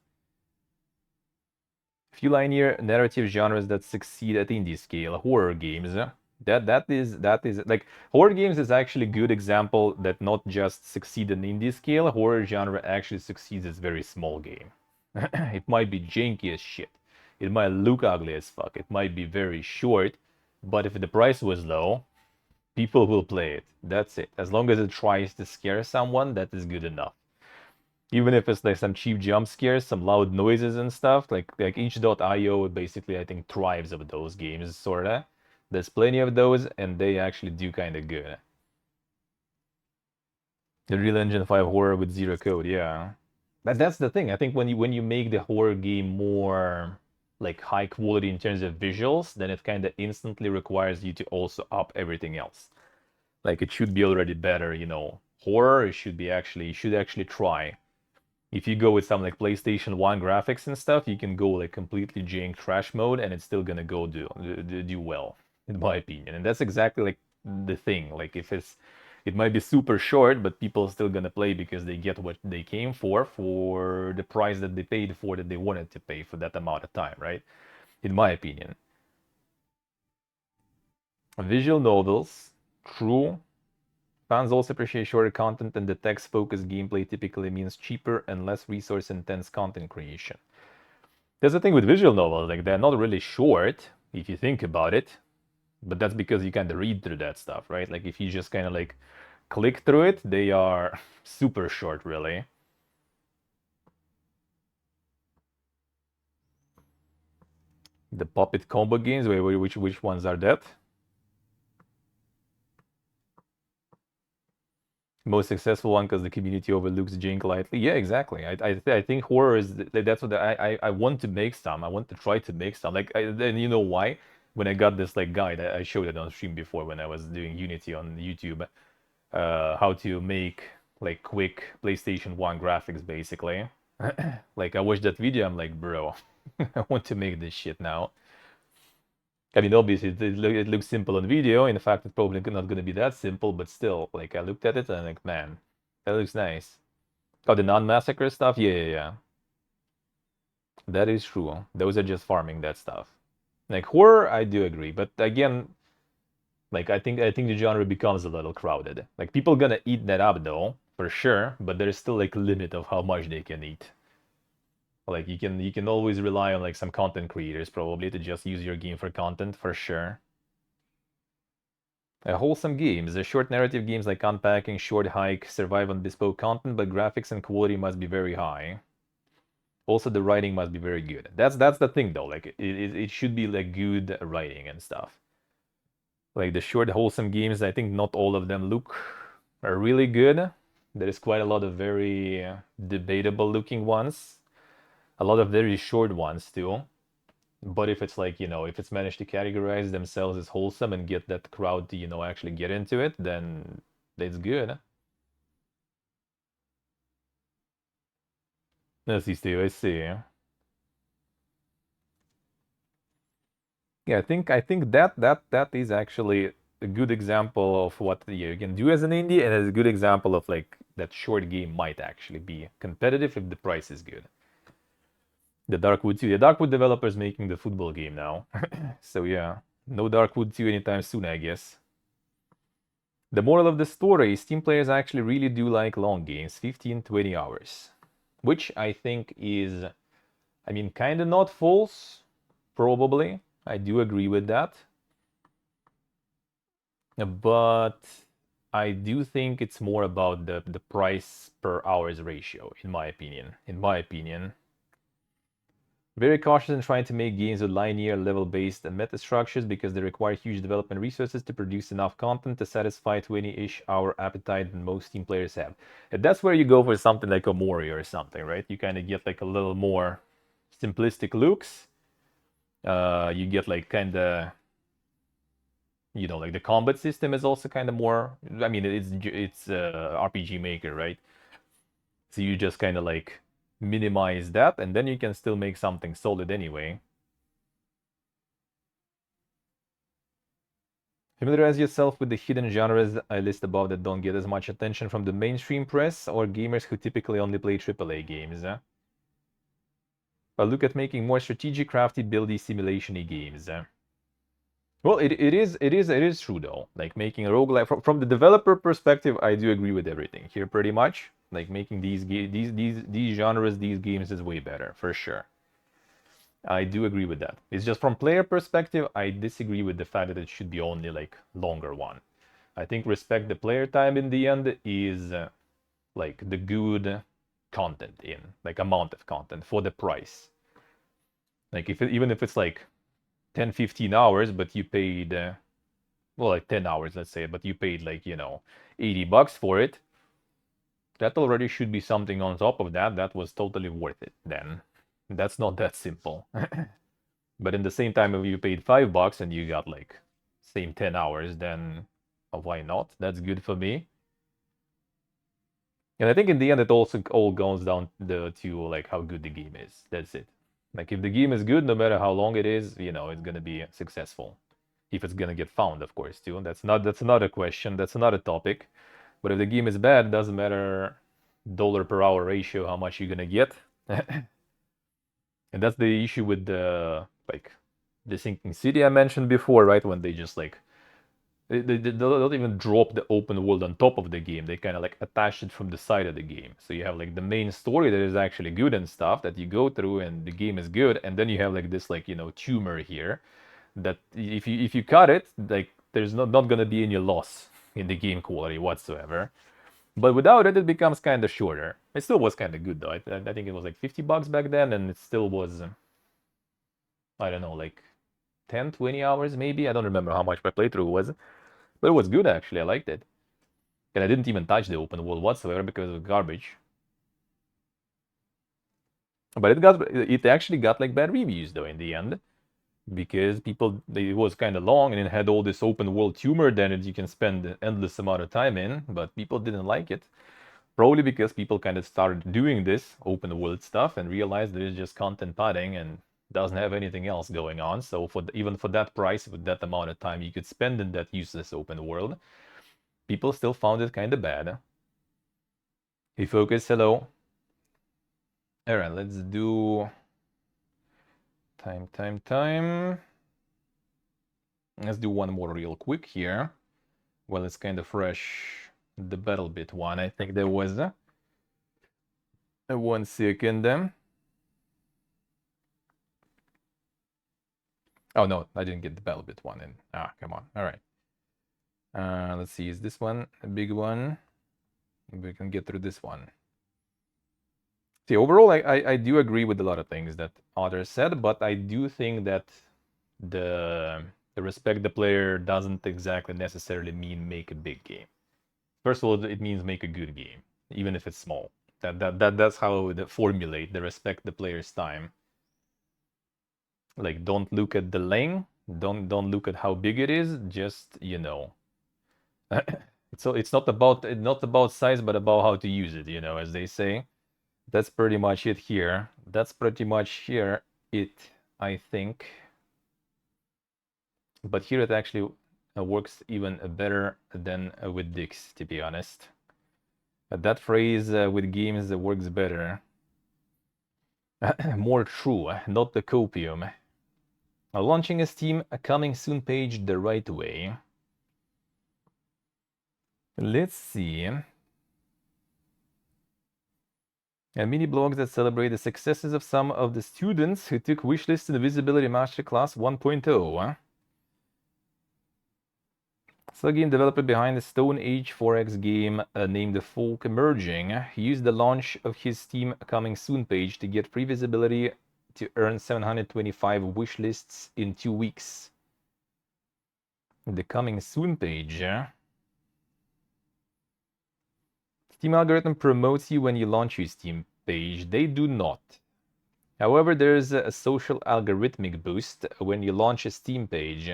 Few linear narrative genres that succeed at indie scale, horror games. That is like horror games is actually a good example that not just succeed in indie scale, horror genre actually succeeds as very small game. It might be janky as shit. It might look ugly as fuck. It might be very short, but if the price was low, people will play it. That's it. As long as it tries to scare someone, that is good enough. Even if it's like some cheap jump scares, some loud noises and stuff, like itch.io basically I think thrives of those games, sorta. There's plenty of those, and they actually do kind of good. The Real Engine 5 horror with zero code, yeah. That's the thing. I think when you make the horror game more like high quality in terms of visuals, then it kind of instantly requires you to also up everything else. Like it should be already better, horror. It should be actually you should actually try. If you go with some like PlayStation 1 graphics and stuff, you can go like completely jank trash mode and it's still gonna go do well, in my opinion. And that's exactly like the thing. Like if it might be super short, but people are still gonna play because they get what they came for the price that they paid for that they wanted to pay for that amount of time, right? In my opinion. Visual novels, true. Fans also appreciate shorter content, and the text-focused gameplay typically means cheaper and less resource-intense content creation. There's the thing with visual novels, like they're not really short, if you think about it, but that's because you kind of read through that stuff, right? Like if you just kind of like click through it, they are super short, really. The Puppet combo games, wait, which ones are that? Most successful one because the community overlooks jank lightly. Yeah, exactly. I think horror is that's what I want to make some. I want to try to make some. Like, and you know why? When I got this like guide, I showed it on stream before when I was doing Unity on YouTube, how to make like quick PlayStation 1 graphics basically. Like I watched that video, I'm like, bro, I want to make this shit now. I mean, obviously, it looks simple on video. In fact, it's probably not going to be that simple, but still, like, I looked at it and I'm like, man, that looks nice. Oh, the non-massacre stuff? Yeah. That is true. Those are just farming that stuff. Like, horror, I do agree. But again, like, I think the genre becomes a little crowded. Like, people gonna eat that up, though, for sure, but there's still, like, a limit of how much they can eat. Like, you can always rely on, like, some content creators, probably, to just use your game for content, for sure. Wholesome games. The short narrative games like Unpacking, Short Hike survive on bespoke content, but graphics and quality must be very high. Also, the writing must be very good. That's the thing, though. Like, it should be like good writing and stuff. Like the short, wholesome games, I think not all of them look are really good. There is quite a lot of very debatable looking ones. A lot of very short ones too. But if it's like, if it's managed to categorize themselves as wholesome and get that crowd to, actually get into it, then it's good. I see, Steve, I see. Yeah, I think that is actually a good example of what you can do as an indie, and it's a good example of like that short game might actually be competitive if the price is good. The Darkwood 2. The Darkwood developers making the football game now. So yeah, no Darkwood 2 anytime soon, I guess. The moral of the story is Steam players actually really do like long games, 15, 20 hours. Which I think is, I mean, kind of not false, probably. I do agree with that. But I do think it's more about the price per hours ratio, in my opinion. In my opinion. Very cautious in trying to make games with linear, level-based, and meta structures because they require huge development resources to produce enough content to satisfy 20-ish hour appetite that most Steam players have. And that's where you go for something like Omori or something, right? You kind of get like a little more simplistic looks, You get like kind of, you know, like the combat system is also kind of more. I mean, it's RPG Maker, right? So you just kind of like minimize that, and then you can still make something solid anyway. Familiarize yourself with the hidden genres I list above that don't get as much attention from the mainstream press or gamers who typically only play AAA games. But look at making more strategic, crafty, buildy, simulation-y games. Well, it is true though. Like making a roguelike from the developer perspective, I do agree with everything here pretty much. Like making these genres, these games is way better for sure. I do agree with that. It's just from player perspective, I disagree with the fact that it should be only like longer one. I think respect the player time in the end is like the good content in like amount of content for the price. Like even if it's like 10 15 hours but you paid well like 10 hours let's say, but you paid like, you know, $80 for it, that already should be something on top of that that was totally worth it then. That's not that simple. But in the same time, if you paid $5 and you got like same 10 hours, then why not? That's good for me. And I think in the end, it also all goes down to like how good the game is. That's it. Like if the game is good, no matter how long it is, you know, it's gonna be successful. If it's gonna get found, of course, too. That's another question. That's another topic. But if the game is bad, it doesn't matter dollar per hour ratio how much you're gonna get. And that's the issue with the like the Sinking City I mentioned before, right? When they just like they don't even drop the open world on top of the game. They kind of like attach it from the side of the game. So you have like the main story that is actually good and stuff that you go through, and the game is good. And then you have like this like, you know, tumor here that if you cut it, like there's not gonna be any loss in the game quality whatsoever. But without it, it becomes kind of shorter. It still was kind of good though. I think it was like $50 back then, and it still was I don't know, like 10, 20 hours maybe. I don't remember how much my playthrough was, but it was good actually. I liked it. And I didn't even touch the open world whatsoever because it was garbage. But it actually got like bad reviews though in the end, because it was kind of long and it had all this open world humor that you can spend an endless amount of time in, but people didn't like it. Probably because people kind of started doing this open world stuff and realized that it's just content padding and doesn't have anything else going on. So even for that price, with that amount of time you could spend in that useless open world, people still found it kind of bad. Hey Focus, hello. Alright, let's do time. Let's do one more real quick here. Well, it's kind of fresh. The BattleBit one. I think there was a 1 second. Oh no, I didn't get the BattleBit one in. Ah, come on. All right. Let's see. Is this one a big one? We can get through this one. See, overall, I do agree with a lot of things that others said, but I do think that the respect the player doesn't exactly necessarily mean make a big game. First of all, it means make a good game, even if it's small. That's how I would formulate the respect the player's time. Like, don't look at the length, don't look at how big it is. Just, you know, it's not about size, but about how to use it. You know, as they say. That's pretty much it here. That's pretty much here it, I think. But here it actually works even better than with Dix, to be honest. That phrase with games works better. More true, not the copium. Launching a Steam coming soon page the right way. Let's see. Mini blogs that celebrate the successes of some of the students who took Wishlist Invisibility Masterclass 1.0. So, game developer behind the Stone Age 4X game named Folk Emerging, he used the launch of his Steam Coming Soon page to get free visibility to earn 725 wishlists in 2 weeks. The Coming Soon page. Steam algorithm promotes you when you launch your Steam page. They do not. However, there's a social algorithmic boost when you launch a Steam page.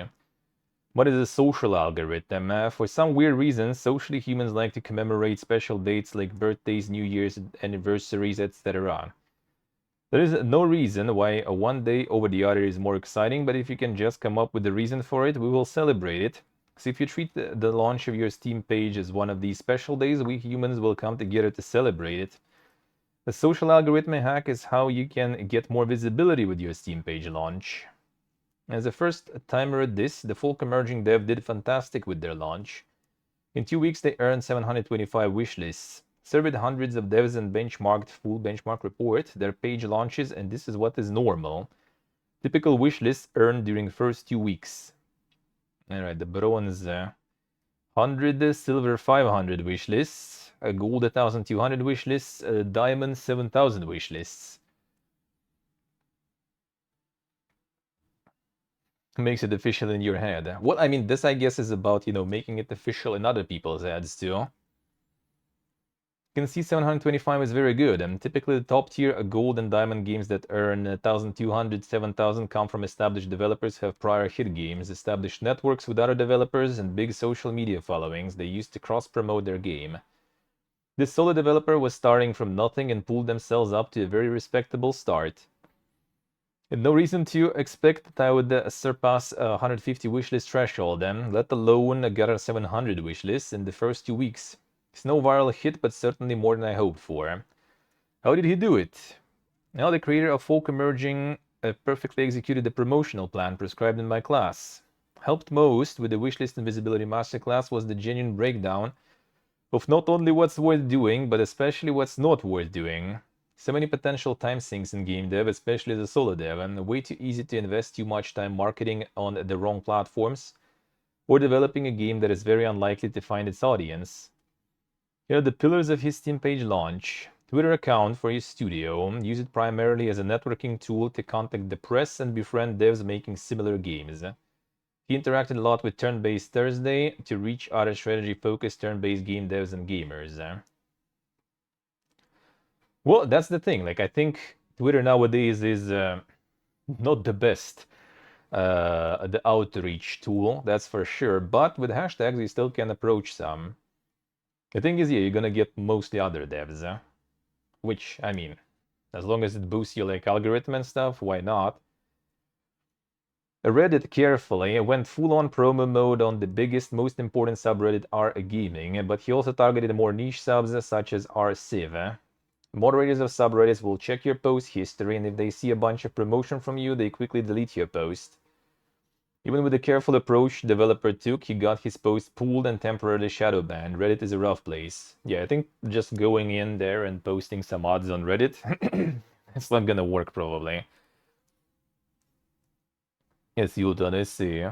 What is a social algorithm? For some weird reason, socially humans like to commemorate special dates like birthdays, New Year's anniversaries, etc. There is no reason why one day over the other is more exciting, but if you can just come up with a reason for it, we will celebrate it. So if you treat the launch of your Steam page as one of these special days, we humans will come together to celebrate it. The social algorithm hack is how you can get more visibility with your Steam page launch. As a first timer at this, the Folk Emerging dev did fantastic with their launch. In 2 weeks, they earned 725 wishlists. Surveyed hundreds of devs and benchmarked full benchmark report their page launches, and this is what is normal. Typical wishlists earned during first 2 weeks. Alright, the bronze 100, silver 500 wishlists, a gold 1200 wishlists, a diamond 7000 wishlists. Makes it official in your head. Well, I mean, this I guess is about, making it official in other people's heads too. You can see 725 is very good, and typically the top tier gold and diamond games that earn 1200, 7000 come from established developers who have prior hit games, established networks with other developers, and big social media followings they used to cross-promote their game. This solo developer was starting from nothing and pulled themselves up to a very respectable start. And no reason to expect that I would surpass 150 wishlist threshold then, let alone gather 700 wishlists in the first 2 weeks. It's no viral hit, but certainly more than I hoped for. How did he do it? Now, the creator of Folk Emerging perfectly executed the promotional plan prescribed in my class. Helped most with the wishlist and visibility masterclass was the genuine breakdown of not only what's worth doing, but especially what's not worth doing. So many potential time sinks in game dev, especially as a solo dev, and way too easy to invest too much time marketing on the wrong platforms or developing a game that is very unlikely to find its audience. The pillars of his Steam page launch. Twitter account for his studio. Use it primarily as a networking tool to contact the press and befriend devs making similar games. He interacted a lot with Turn-Based Thursday to reach other strategy-focused turn-based game devs and gamers. Well, that's the thing. Like, I think Twitter nowadays is not the best the outreach tool, that's for sure. But with hashtags, you still can approach some. The thing is, yeah, you're gonna get mostly other devs, which, I mean, as long as it boosts your like algorithm and stuff, why not? I read it carefully. I went full-on promo mode on the biggest, most important subreddit r/gaming, but he also targeted more niche subs such as r/civ. Moderators of subreddits will check your post history, and if they see a bunch of promotion from you, they quickly delete your post. Even with the careful approach developer took, he got his post pulled and temporarily shadow banned. Reddit is a rough place. Yeah, I think just going in there and posting some odds on Reddit, it's not gonna work probably. Yes, Yulton, I see.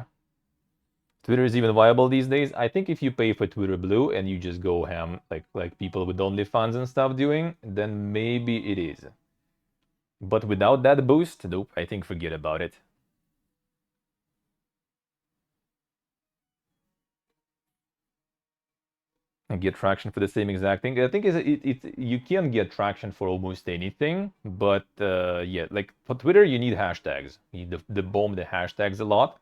Twitter is even viable these days. I think if you pay for Twitter Blue and you just go ham, like people with OnlyFans and stuff doing, then maybe it is. But without that boost, nope, I think forget about it. And get traction for the same exact thing. I think you can get traction for almost anything, but yeah, like for Twitter, you need hashtags. You need to bomb the hashtags a lot.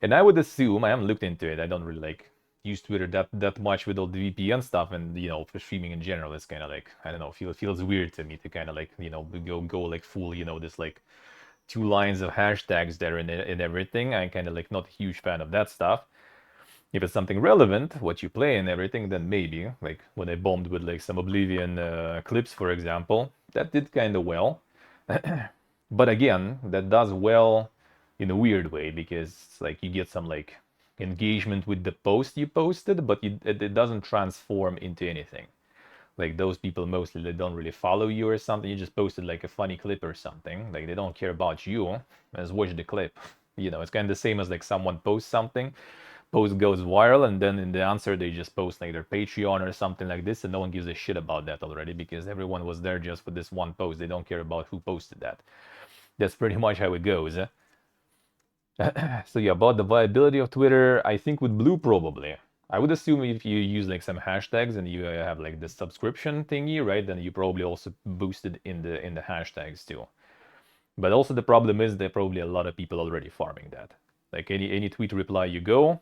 And I would assume, I haven't looked into it, I don't really like use Twitter that much with all the VPN stuff, and for streaming in general, it's kind of like, I don't know, feels weird to me to kind of like go like full this like 2 lines of hashtags there and everything. I'm kind of like not a huge fan of that stuff. If it's something relevant, what you play and everything, then maybe. Like when I bombed with like some Oblivion clips, for example, that did kind of well. But again, that does well in a weird way, because like you get some like engagement with the post you posted, but it doesn't transform into anything. Like those people mostly, they don't really follow you or something. You just posted like a funny clip or something. Like they don't care about you. Just watch the clip. It's kind of the same as like someone posts something, post goes viral, and then in the answer they just post like their Patreon or something like this, and no one gives a shit about that already, because everyone was there just for this one post. They don't care about who posted that. That's pretty much how it goes. So yeah, about the viability of Twitter, I think with Blue probably. I would assume if you use like some hashtags and you have like the subscription thingy, right, then you probably also boosted in the hashtags too. But also the problem is there are probably a lot of people already farming that. Like any tweet reply you go,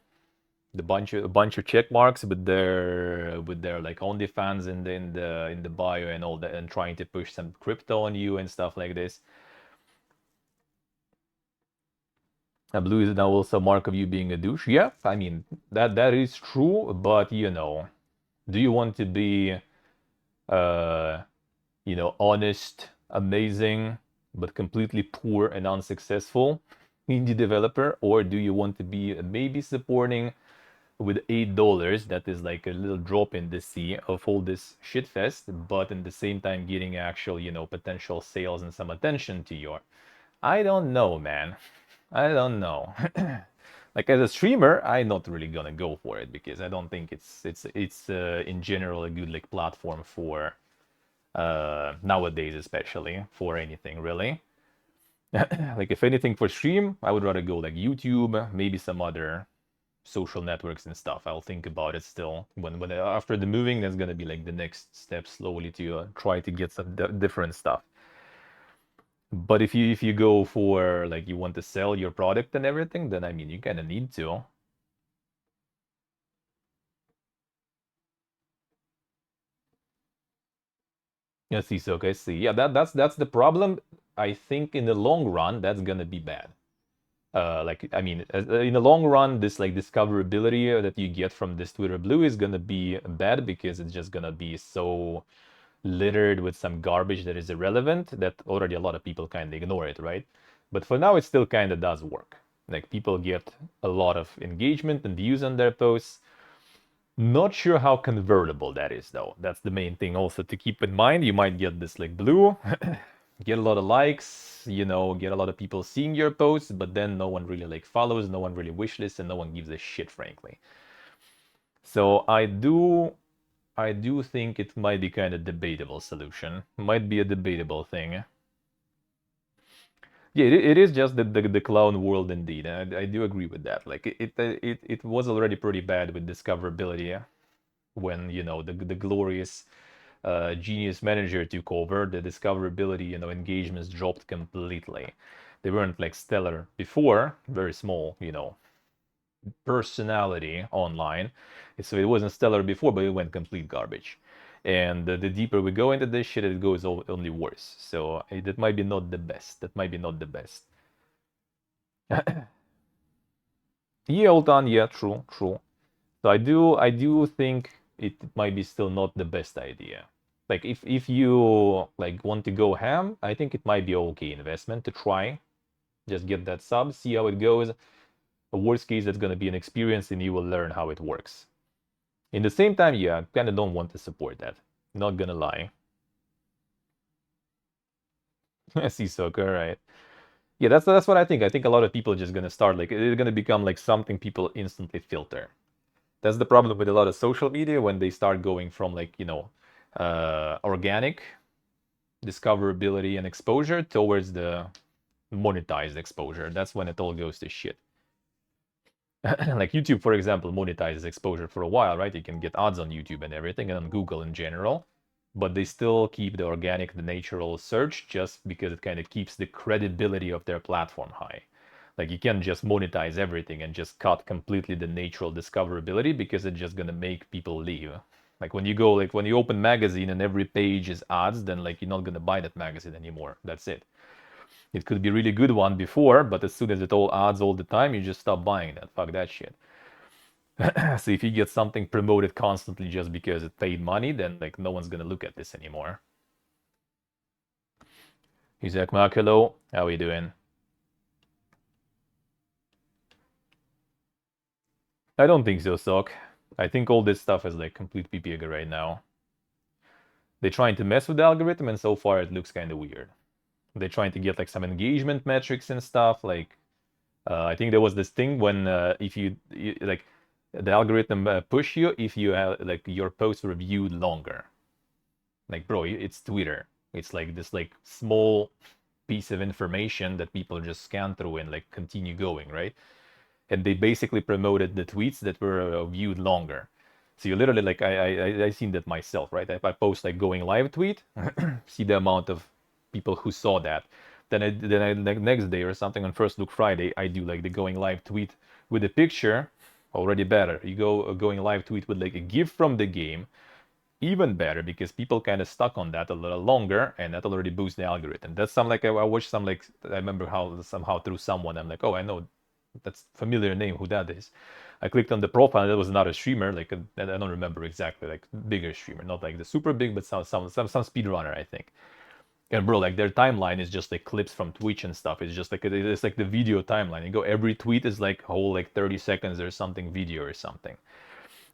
a bunch of check marks with their like OnlyFans in the bio and all that, and trying to push some crypto on you and stuff like this. Blue is now also a mark of you being a douche. Yeah, I mean that is true, but do you want to be honest, amazing, but completely poor and unsuccessful indie developer, or do you want to be maybe supporting with $8? That is like a little drop in the sea of all this shitfest, but in the same time getting actual, potential sales and some attention to your. I don't know, man. I don't know. Like as a streamer, I'm not really gonna go for it because I don't think it's in general a good like platform for nowadays, especially for anything really. Like if anything for stream, I would rather go like YouTube, maybe some other social networks and stuff. I'll think about it still. When after the moving, that's gonna be like the next step slowly to try to get some different stuff. But if you go for like you want to sell your product and everything, then I mean you kind of need to. Yeah, see, so okay, see, yeah, that's the problem. I think in the long run, that's gonna be bad. Like I mean, in the long run, this like discoverability that you get from this Twitter Blue is gonna be bad because it's just gonna be so littered with some garbage that is irrelevant that already a lot of people kind of ignore it, right? But for now, it still kind of does work. Like people get a lot of engagement and views on their posts. Not sure how convertible that is though. That's the main thing also to keep in mind. You might get this like blue, get a lot of likes, get a lot of people seeing your posts, but then no one really like follows, no one really wishlists, and no one gives a shit, frankly. So I do think it might be kind of debatable solution. Might be a debatable thing. Yeah, it is just the clown world indeed. I do agree with that. Like it was already pretty bad with discoverability when the glorious genius manager took over. The discoverability engagements dropped completely. They weren't like stellar before, very small personality online. So it wasn't stellar before, but it went complete garbage. And the deeper we go into this shit, it goes only worse. So that might be not the best. That might be not the best. Yeah, Ultan, yeah, true, true. So I do think it might be still not the best idea. Like if you like want to go ham, I think it might be okay investment to try. Just get that sub, see how it goes. The worst case, that's gonna be an experience, and you will learn how it works. In the same time, yeah, I kind of don't want to support that. Not gonna lie. I see soccer, right? Yeah, that's what I think. I think a lot of people are just gonna start like it's gonna become like something people instantly filter. That's the problem with a lot of social media when they start going from like organic discoverability and exposure towards the monetized exposure. That's when it all goes to shit. Like YouTube, for example, monetizes exposure for a while, right? You can get ads on YouTube and everything, and on Google in general, but they still keep the organic, the natural search just because it kind of keeps the credibility of their platform high. Like you can't just monetize everything and just cut completely the natural discoverability because it's just gonna make people leave. Like when you open magazine and every page is ads, then like you're not gonna buy that magazine anymore. That's it. It could be a really good one before, but as soon as it all ads all the time, you just stop buying that. Fuck that shit. So if you get something promoted constantly just because it paid money, then like no one's gonna look at this anymore. Isaac Mark, hello. How are you doing? I don't think so, Sock. I think all this stuff is like complete PPG right now. They're trying to mess with the algorithm, and so far it looks kind of weird. They're trying to get like some engagement metrics and stuff. Like I think there was this thing when if you like the algorithm push you if you have like your post reviewed longer. Like bro, it's Twitter. It's like this like small piece of information that people just scan through and like continue going, right? And they basically promoted the tweets that were viewed longer. So you literally like I seen that myself, right? If I post like going live tweet, see the amount of people who saw that. next day or something on First Look Friday, I do like the going live tweet with a picture, already better. You go going live tweet with like a GIF from the game, even better, because people kind of stuck on that a little longer, and that already boosts the algorithm. That's some like I watched some like I remember how somehow through someone I'm like, oh, I know that's familiar name, who that is. I clicked on the profile, and that was another streamer, like I don't remember exactly, like bigger streamer, not like the super big, but some speedrunner, I think. And bro, like their timeline is just like clips from Twitch and stuff. It's just like it's like the video timeline. You go every tweet is like whole like 30 seconds or something video or something.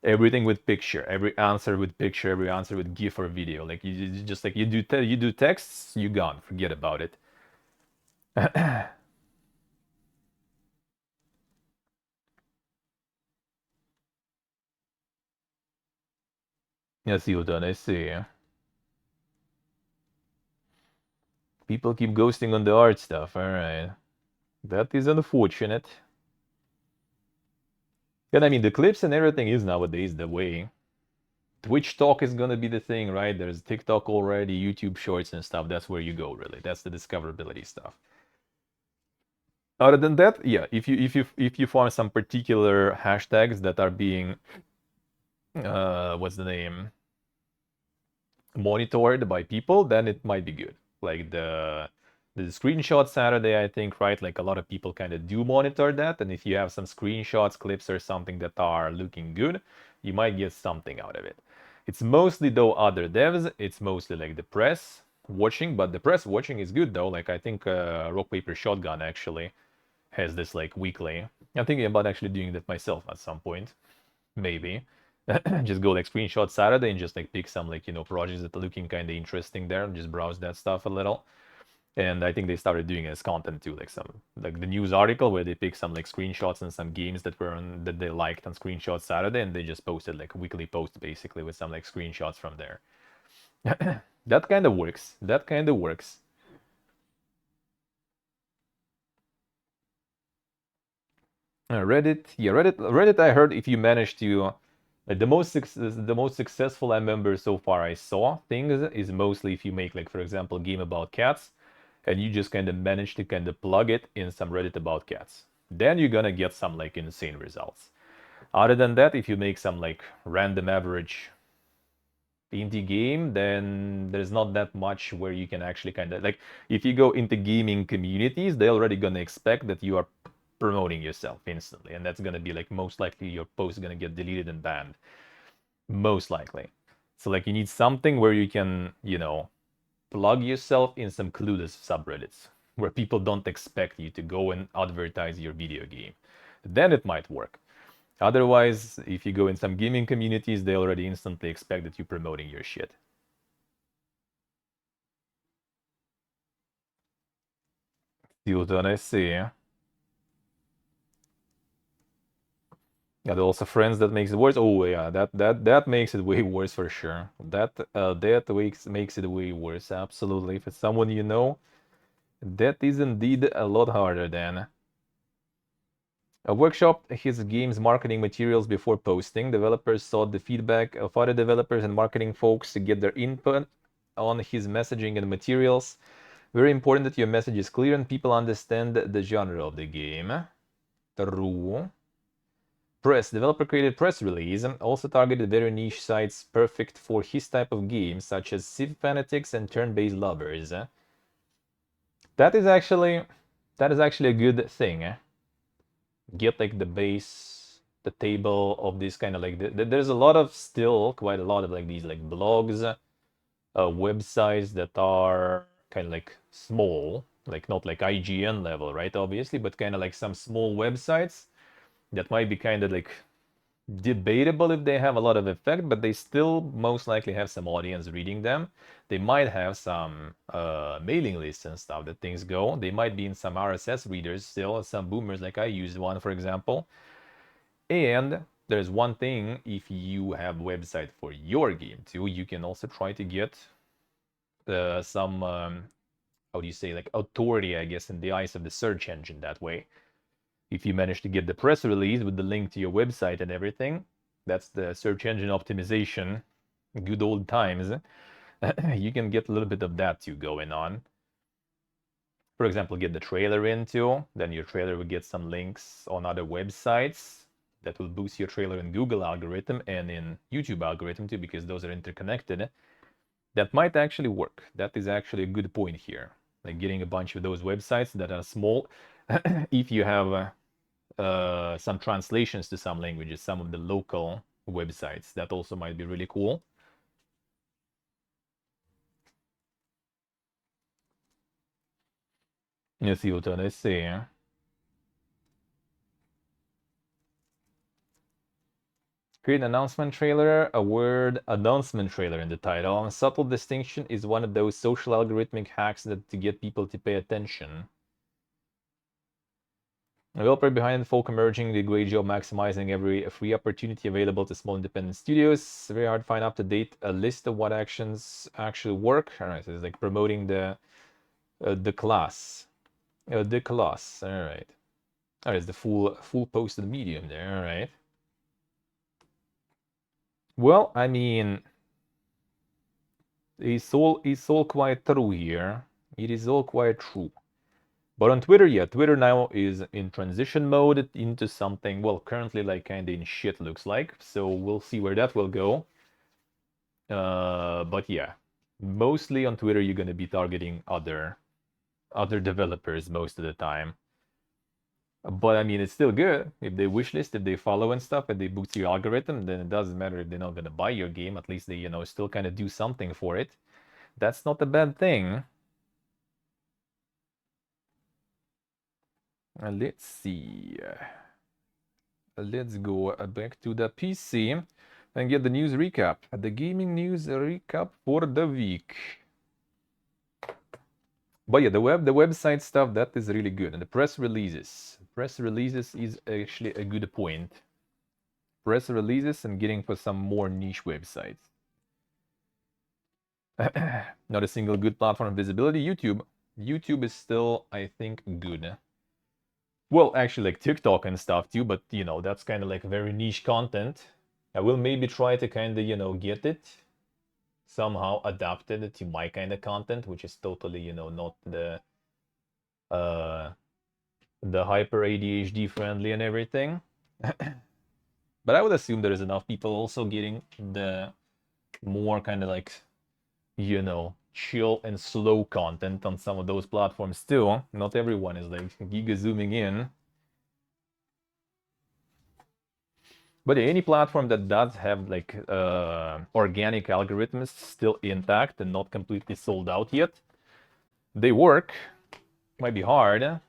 Everything with picture, every answer with picture, every answer with GIF or video. Like you just like you do texts, you gone. Forget about it. Yes, you done. I see. People keep ghosting on the art stuff. All right, that is unfortunate. And I mean, the clips and everything is nowadays the way. Twitch talk is gonna be the thing, right? There's TikTok already, YouTube Shorts and stuff. That's where you go, really. That's the discoverability stuff. Other than that, yeah, if you find some particular hashtags that are being what's the name, monitored by people, then it might be good. Like the screenshot Saturday, I think, right? Like a lot of people kind of do monitor that, and if you have some screenshots, clips, or something that are looking good, you might get something out of it. It's mostly though other devs. It's mostly like the press watching, but the press watching is good though. Like I think Rock Paper Shotgun actually has this like weekly. I'm thinking about actually doing that myself at some point, maybe. Just go like screenshot Saturday and just like pick some like projects that are looking kind of interesting there and just browse that stuff a little. And I think they started doing it as content too, like some like the news article where they pick some like screenshots and some games that were on that they liked on Screenshot Saturday, and they just posted like a weekly post basically with some like screenshots from there. That kind of works. That kind of works. Reddit, yeah, Reddit. I heard if you manage to, like the most successful I remember so far I saw things is mostly if you make like for example game about cats, and you just kind of manage to kind of plug it in some Reddit about cats. Then you're gonna get some like insane results. Other than that, if you make some like random average indie game, then there's not that much where you can actually kind of like if you go into gaming communities, they're already gonna expect that you are promoting yourself instantly, and that's gonna be like most likely your post is gonna get deleted and banned, most likely. So like you need something where you can plug yourself in some clueless subreddits where people don't expect you to go and advertise your video game. Then it might work. Otherwise, if you go in some gaming communities, they already instantly expect that you're promoting your shit. Tilton, I see. Yeah, there are also friends that makes it worse. Oh yeah, that makes it way worse for sure. That makes it way worse. Absolutely. If it's someone you know, that is indeed a lot harder than. A workshop his game's marketing materials before posting. Developers sought the feedback of other developers and marketing folks to get their input on his messaging and materials. Very important that your message is clear and people understand the genre of the game. True. Press. Developer created press release and also targeted very niche sites perfect for his type of games, such as Civ fanatics and turn-based lovers. That is actually a good thing. Get like the base, the table of this kind of like there's a lot of still quite a lot of like these like blogs, websites that are kind of like small, like not like IGN level, right? Obviously, but kind of like some small websites that might be kind of like debatable if they have a lot of effect, but they still most likely have some audience reading them. They might have some mailing lists and stuff that things go. They might be in some RSS readers still, some boomers like I used one, for example. And there's one thing, if you have a website for your game too, you can also try to get some, how do you say, like authority, I guess, in the eyes of the search engine that way. If you manage to get the press release with the link to your website and everything, that's the search engine optimization, good old times. You can get a little bit of that too going on. for example, get the trailer into, then your trailer will get some links on other websites that will boost your trailer in Google algorithm and in YouTube algorithm too, because those are interconnected. That might actually work. That is actually a good point here. Like getting a bunch of those websites that are small. If you have some translations to some languages, some of the local websites, that also might be really cool. Let's see what I say. Create an announcement trailer, a word announcement trailer in the title. A subtle distinction is one of those social algorithmic hacks that to get people to pay attention. The developer behind Folk Emerging did a great job maximizing every free opportunity available to small independent studios. It's very hard to find up to date a list of what actions actually work. All right, so it's like promoting the class, the class. All right, all right, it's the full posted medium there. All right. Well, I mean, it's all quite true here. It is all quite true. But on Twitter, yeah, Twitter now is in transition mode into something, well, currently like kind of in shit looks like. So we'll see where that will go. But yeah, mostly on Twitter, you're going to be targeting other developers most of the time. But I mean, it's still good. If they wishlist, if they follow and stuff, and they boost your algorithm, then it doesn't matter if they're not going to buy your game. At least they, still kind of do something for it. That's not a bad thing. Let's see. Let's go back to the PC and get the news recap. The gaming news recap for the week. But yeah, the website stuff, that is really good. And the press releases. Press releases is actually a good point. Press releases and getting for some more niche websites. Not a single good platform visibility. YouTube. YouTube is still, I think, good. Well, actually, like TikTok and stuff too, but that's kind of like very niche content. I will maybe try to kind of, get it somehow adapted to my kind of content, which is totally, not the hyper ADHD friendly and everything. But I would assume there is enough people also getting the more kind of like, chill and slow content on some of those platforms too. Not everyone is like giga zooming in. But any platform that does have like organic algorithms still intact and not completely sold out yet, they work. Might be hard,